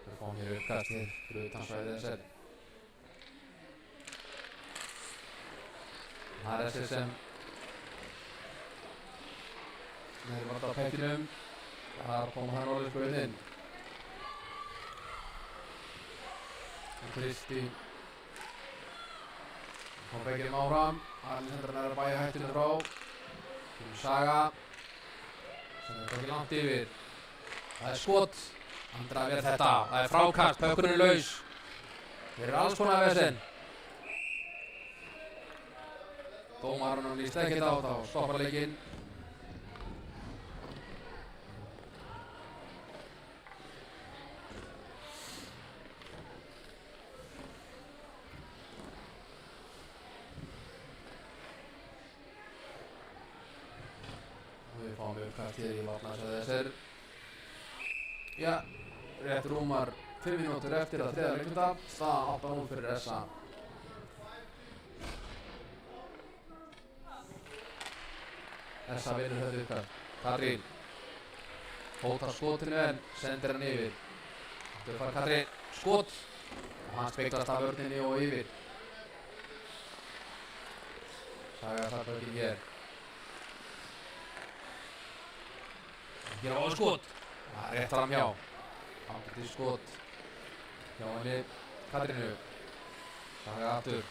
Við fáum hér uppkast hér fyrir utan svæðið SR. Það er SR sem er vart á pekkinum. Þar kom hann norðursku inn. Kristín kom pekkinum áfram. Alexandra er að bæja hættinu frá. Kemur Saga. Sem er ekki langt yfir. Það er skot. Andra verð þetta. Það er frákast. Pökkurinn er laus. Þeir eru alls konar vesen. Dómarunum líst ekkert á þetta og stoppar leikinn. Við fáum uppkast hér í varnarsvæði SR. Já, rétt rúmar 5 mínútur eftir að þriðja leikluta. Staðan 8-0 fyrir SA. SA vinnur þetta uppkast. Katrín hótar skotinu en sendir hann yfir. Þau fara Katrín skot og hann speglast af vörninni og yfir. Saga þarf ekki hér. Hér á skot. Það er rétt fram hjá. Hangið til skot hjá henni Katrínu. Saga aftur.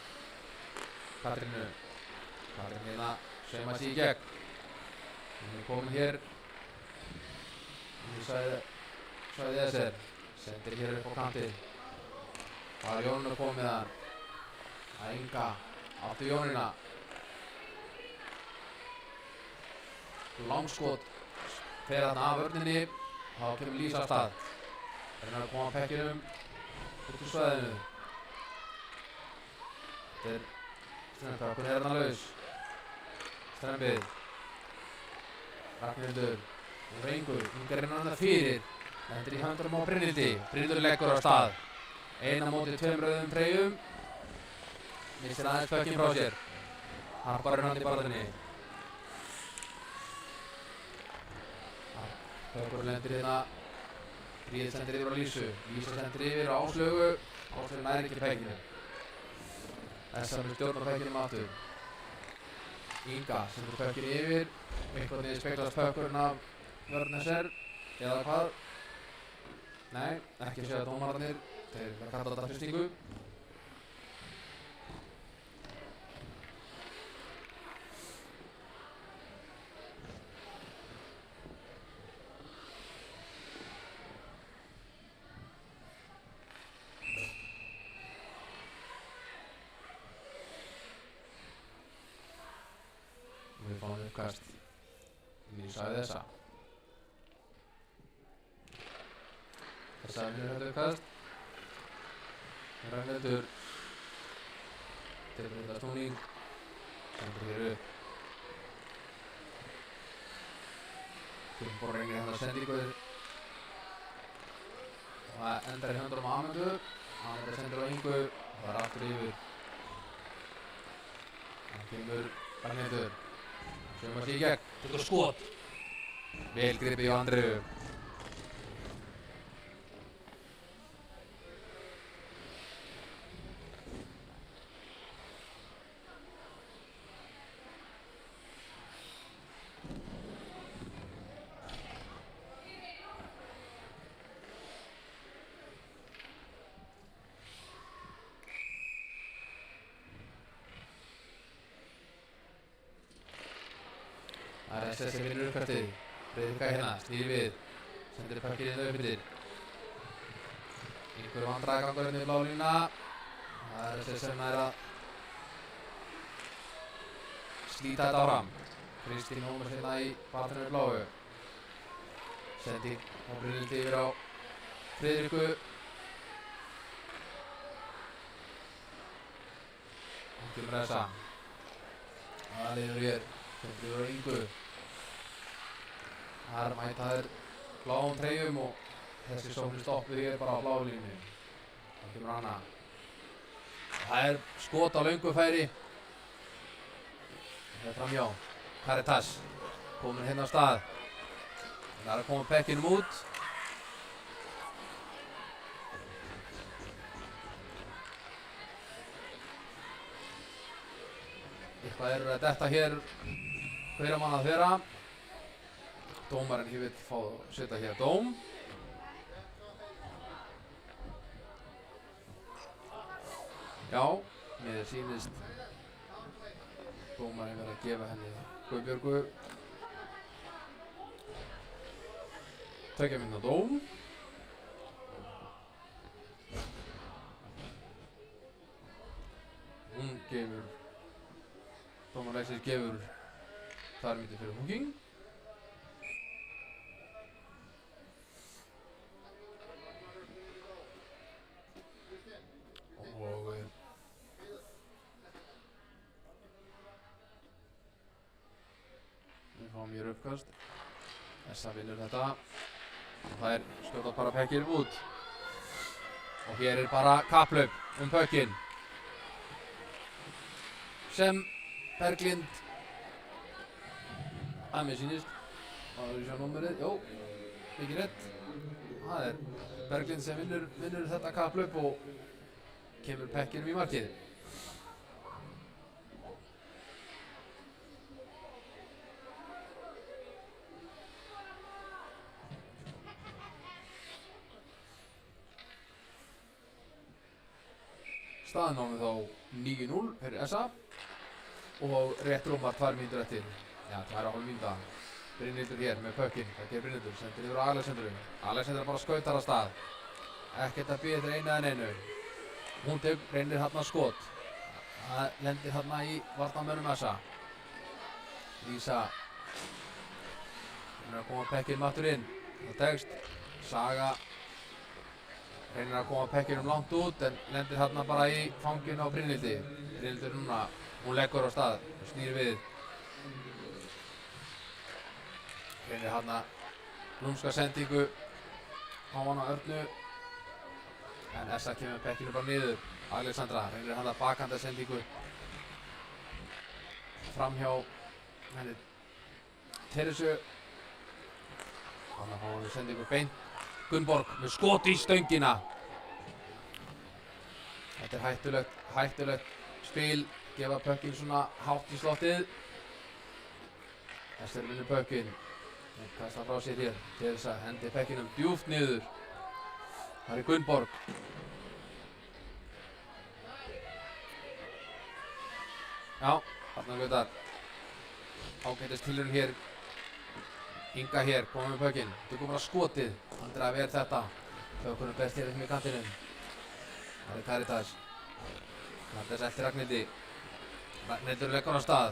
Katrínu. Katrín hérna sauma sig í gegn. Hún komin hér í svæði SR. Sendir hér upp á kantinn. Það Jónu komið þar. Það Inga áttu Jónina. Langskot fer þarna af vörninni. Þá kemur Lísa af stað. Reynar að koma pekkinum út úr svæðinu. Þetta Strembið, hún þarna laus. Strembið. Ragnhildur. Hún Ingu. Inga reynar þarna fyrir. Lendir í höndunum á Brynhildi. Brynhildur leggur af stað. Eina móti tveim rauðum treyjum. Missir aðeins pökkinn frá sér. Harpar hann í barðinni. Pökkur lendir hérna. Bríð sendir yfir á Lísu. Lísa sendir yfir á Áslaugu. Áslaugu nær ekki pekkinu. Þessar með stjórnar pekkinum aftur. Inga sendir pekkinu yfir. Einhvern veginn speglast pökkurinn af vörn SR. Eða hvað? Nei, ekki séð að dómararnir. Þeir kalla þetta hristingu. Við fáum uppkast. Lísa við þessa. Þessa vinnur þetta uppkast. Ragnhildur. Tilbúin þetta snúning. Sendur hér upp. Gunnborg reynir hérna sendingu. Og það endar í höndunum á Amundu. Amundu sendur á Ingu. Og það aftur yfir. Það kemur Ragnhildur. Sjöfum að sé í gegn. Tekur skot. Vel gripið hjá Andreu. Það SS sem vinnur uppkastið. Breiðika hérna, snýr við. Sendir pökkinn inn auðvitað. Einhver vandræðagangur inn í blá línuna. Það SS sem nær að slíta þetta áfram. Kristín Ómars hérna í barðinu við bláu. Sending á Brynhildi yfir á Friðriku. Hún kemur þessa. Það liður hér. Sendur yfir á Ingu. Þar mæta þær bláum treyjum og þessi sókn stoppuð hér bara á bláu línu. Það kemur hana. Það skot á löngu færi. Það framhjá. Caritas komin hérna á stað. Það að koma pekkinum út. Eitthvað að detta hér hverja mann að þeirra. Dómarinn hér vill fá að setja hér dóm. Já, mér sýnist dómarinn verið að gefa henni Guðbjörgu 2 mínútna dóm. Hún gefur dómarleiksins gefur 2 mínútur fyrir húking. Og við fáum hér uppkast. Þessa vinnur þetta. Það skjóta bara pökkinn út. Og hér bara kapplaup pökkinn. Sem Berglind að mér sýnist. Það verður sjá númerið. Jó, mikið rétt. Það Berglind sem vinnur þetta kapplaup og kemur pekkinum í markið. Staðan námið þá 9-0 fyrir SA og rétt rúmar 2 mínútur eftir. Já, 2,5 mínúta. Brynhildur hér með pökkinn. Það gerir Brynhildur, sendir yfir á Alexandru. Alexandra bara skautar af stað. Ekkert að bíða eftir einu eða neinu. Hún reynir hérna skot. Það lendir hérna í varnarmönnum Essa. Lísa reynir að koma pekkinum aftur inn. Það tekst. Saga reynir að koma pekkinum langt út en lendir hérna bara í fanginu á Brynhildi. Brynhildur núna, hún leggur á stað, snýr við. Reynir hérna lúmska sendingu á hana Örnu. En Essa kemur pekkinu bara niður. Alexandra reynir hérna bakhanda sendingu framhjá henni Teresu. Þannig að hann sendingu beint. Gunnborg með skot í stöngina. Þetta er hættulegt spil. Gefa pökkinn svona hátt í slottið. Ester vinnur pökkinn. Hún kastar frá sér hér. Teresa hendir pekkinum djúpt niður. Það er Gunnborg. Já, þarna Gautar. Ágætis tilraun hér. Inga hér, komið með pökkinn. Tökum bara skotið. Andrea ver þetta. Pökkunum best hér með kantinum. Það er Caritas. Caritas eftir Ragnhildi. Ragnhildur leggur á stað.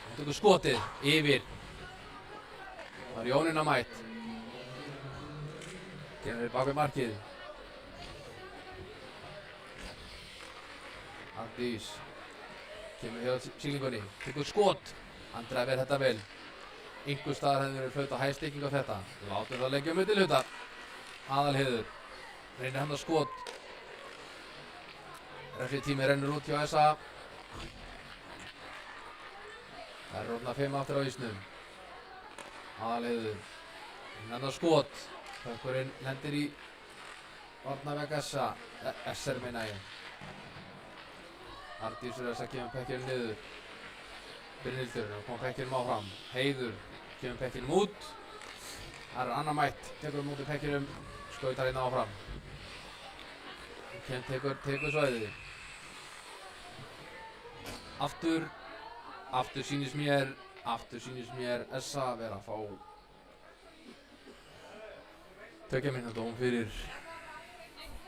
Hún tökur skotið. Yfir. Það er Jónína mætt. Kemur bak við markið. Arndís. Kemur hjá siglingunni. Tökur skot. Andrea ver þetta vel. Einhver staðar hefði verið flaut á hægstekking á þetta. Látum það leggja milli hluta. Aðalheiður. Reynir hann að skot. Refsitími rennur út hjá Essa. Það er orðna 5 aftur á ísnum. Aðalheiður. Reynir hann að skot. Pökkurinn lendir í varnarvegg Essa. Esser meina ég. Arndísur Essa kemur pekkirinn niður. Brynhildur kom pekkinum áfram. Heiður kemur pekkinum út. Það er Anna mætt. Tekur mútið pekkinum. Skautar hérna áfram. Tekur svæðið. Aftur sýnist mér Essa vera að fá 2 mínútna dóm fyrir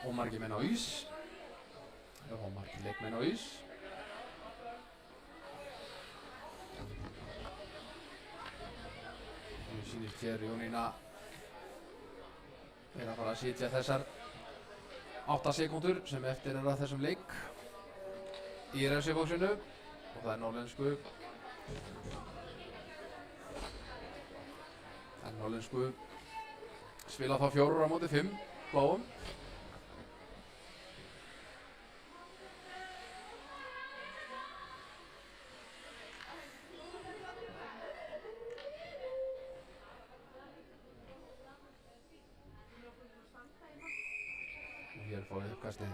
ómargir menn á ís. Ómargir leikmenn á ís. Sýnist hér Jónína er að fara að sitja þessar 8 sekúndur sem eftir er að þessum leik í refsibóksinu og það er norðlensku spila þá 4 á móti 5 bláum. Uppkastið.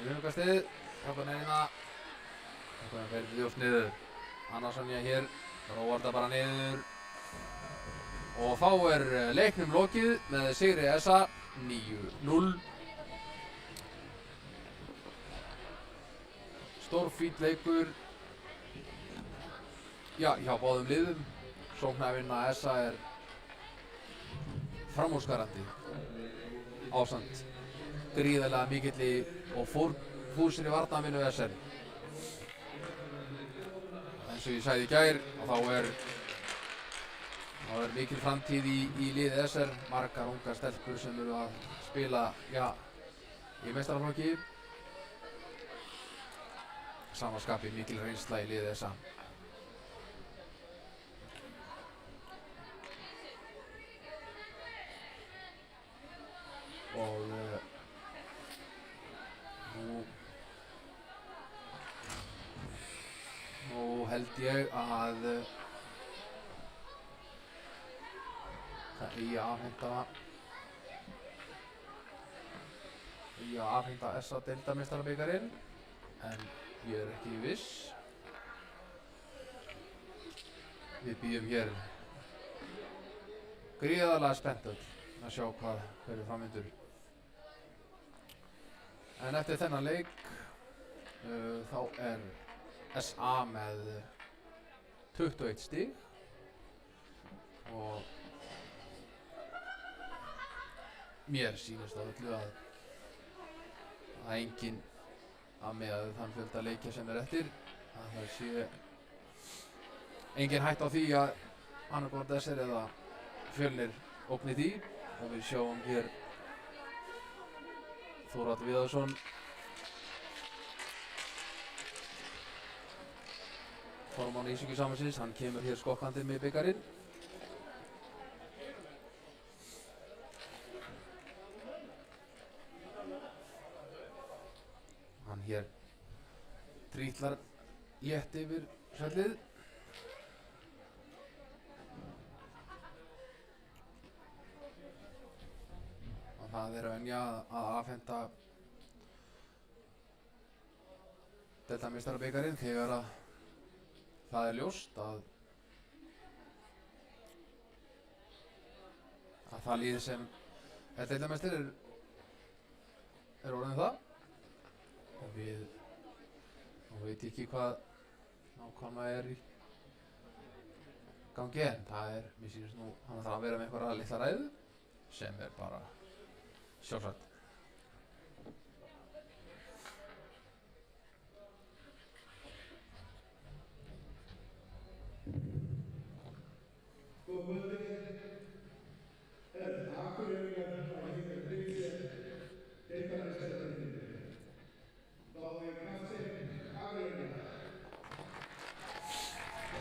Uppkastið. Þarna er hérna. Þarna fer ljóst niður. Anna Sonja hér. Róar það bara niður. Og þá er leiknum lokið með sigri Essa 9-0. Stórfínn leikur. Já, hjá báðum liðum. Sóknarvinna Essa er framúrskarandi. Ásamt gríðarlega mikilli og fúsri varnarvinnu SR. Eins og ég sagði í gær og þá er mikil framtíð í liði SR. Margar ungar stelpur sem eru að spila í meistaraflokki. Sama skapi mikil reynsla í liði SR. Og nú held ég að það eigi að afhenda Essa deildarmeistarabikarinn en ég er ekki viss. Við bíðum hér gríðarlega spennt öll að sjá hvað verður framvindur. En eftir þennan leik þá er SA með 21 stig og mér sýnist á öllu að enginn að með þann fjölda leikja sem eftir að það sé engin hætt á því að annarkvort SR eða Fjölnir ógni því og við sjáum hér Þór Atli Viðarsson formann Ísvíkingasambandsins, hann kemur hér skokkandi með bikarinn. Hann hér trítlar létt yfir svellið. Og það er venja að afhenda deildarmeistarabikarinn þegar að það er ljóst að það líður sem deildarmeistari er orðin það og við veit ekki hvað nákvæmlega er í gangi en það er, mér sýnist nú, hann þarf að vera með einhverja litla ræðu sem er bara sjálfsagt.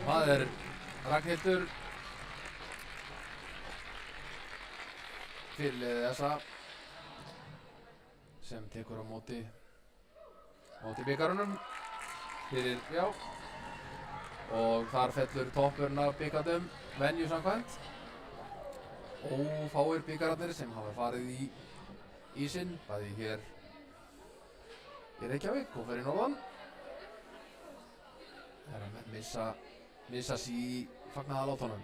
Það er Ragnhildur fyrirliði þessa sem tekur á móti bikarunum fyrir, já, og þar fellur toppurinn af bikarnum venju samkvæmt. Ófáir bikararnir sem hafa farið í ísinn, bæði hér í Reykjavík og fyrir norðan. Það er að menn missa sig í fagnaðarlátunum.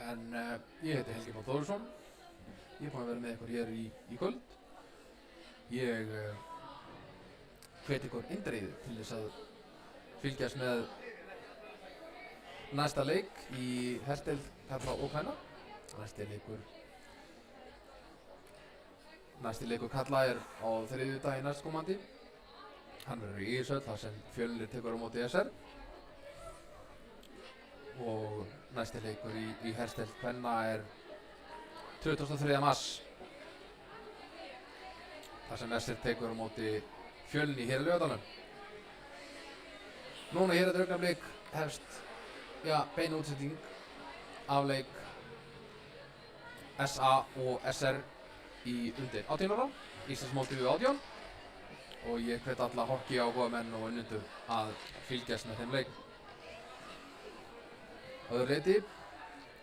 En ég heiti Helgi Már Þórisson. Ég er búinn að vera með ykkur hér í kvöld. Ég hvet ykkur eindregið til þess að fylgjast með næsta leik í herdeild karla og kvenna. Næsti leikur karla er á þriðjudaginn næstkomandi. Hann verður í Íshöll þar sem Fjölnir tekur á móti SR. Og næsti leikur í herdeild kvenna er 23. mars. Þar sem SR tekur á móti Fjölni hér í Laugardalnum. Núna hér eftir augnablik hefst bein útsending af leik SA og SR í undir 18 ára, Íslandsmótið U18 og ég hvet alla hockey áhugamenn og unnendur að fylgjast með þeim leik. Að öðru leyti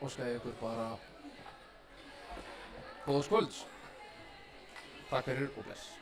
óska ég ykkur bara góðs kvölds. Takk fyrir og bless.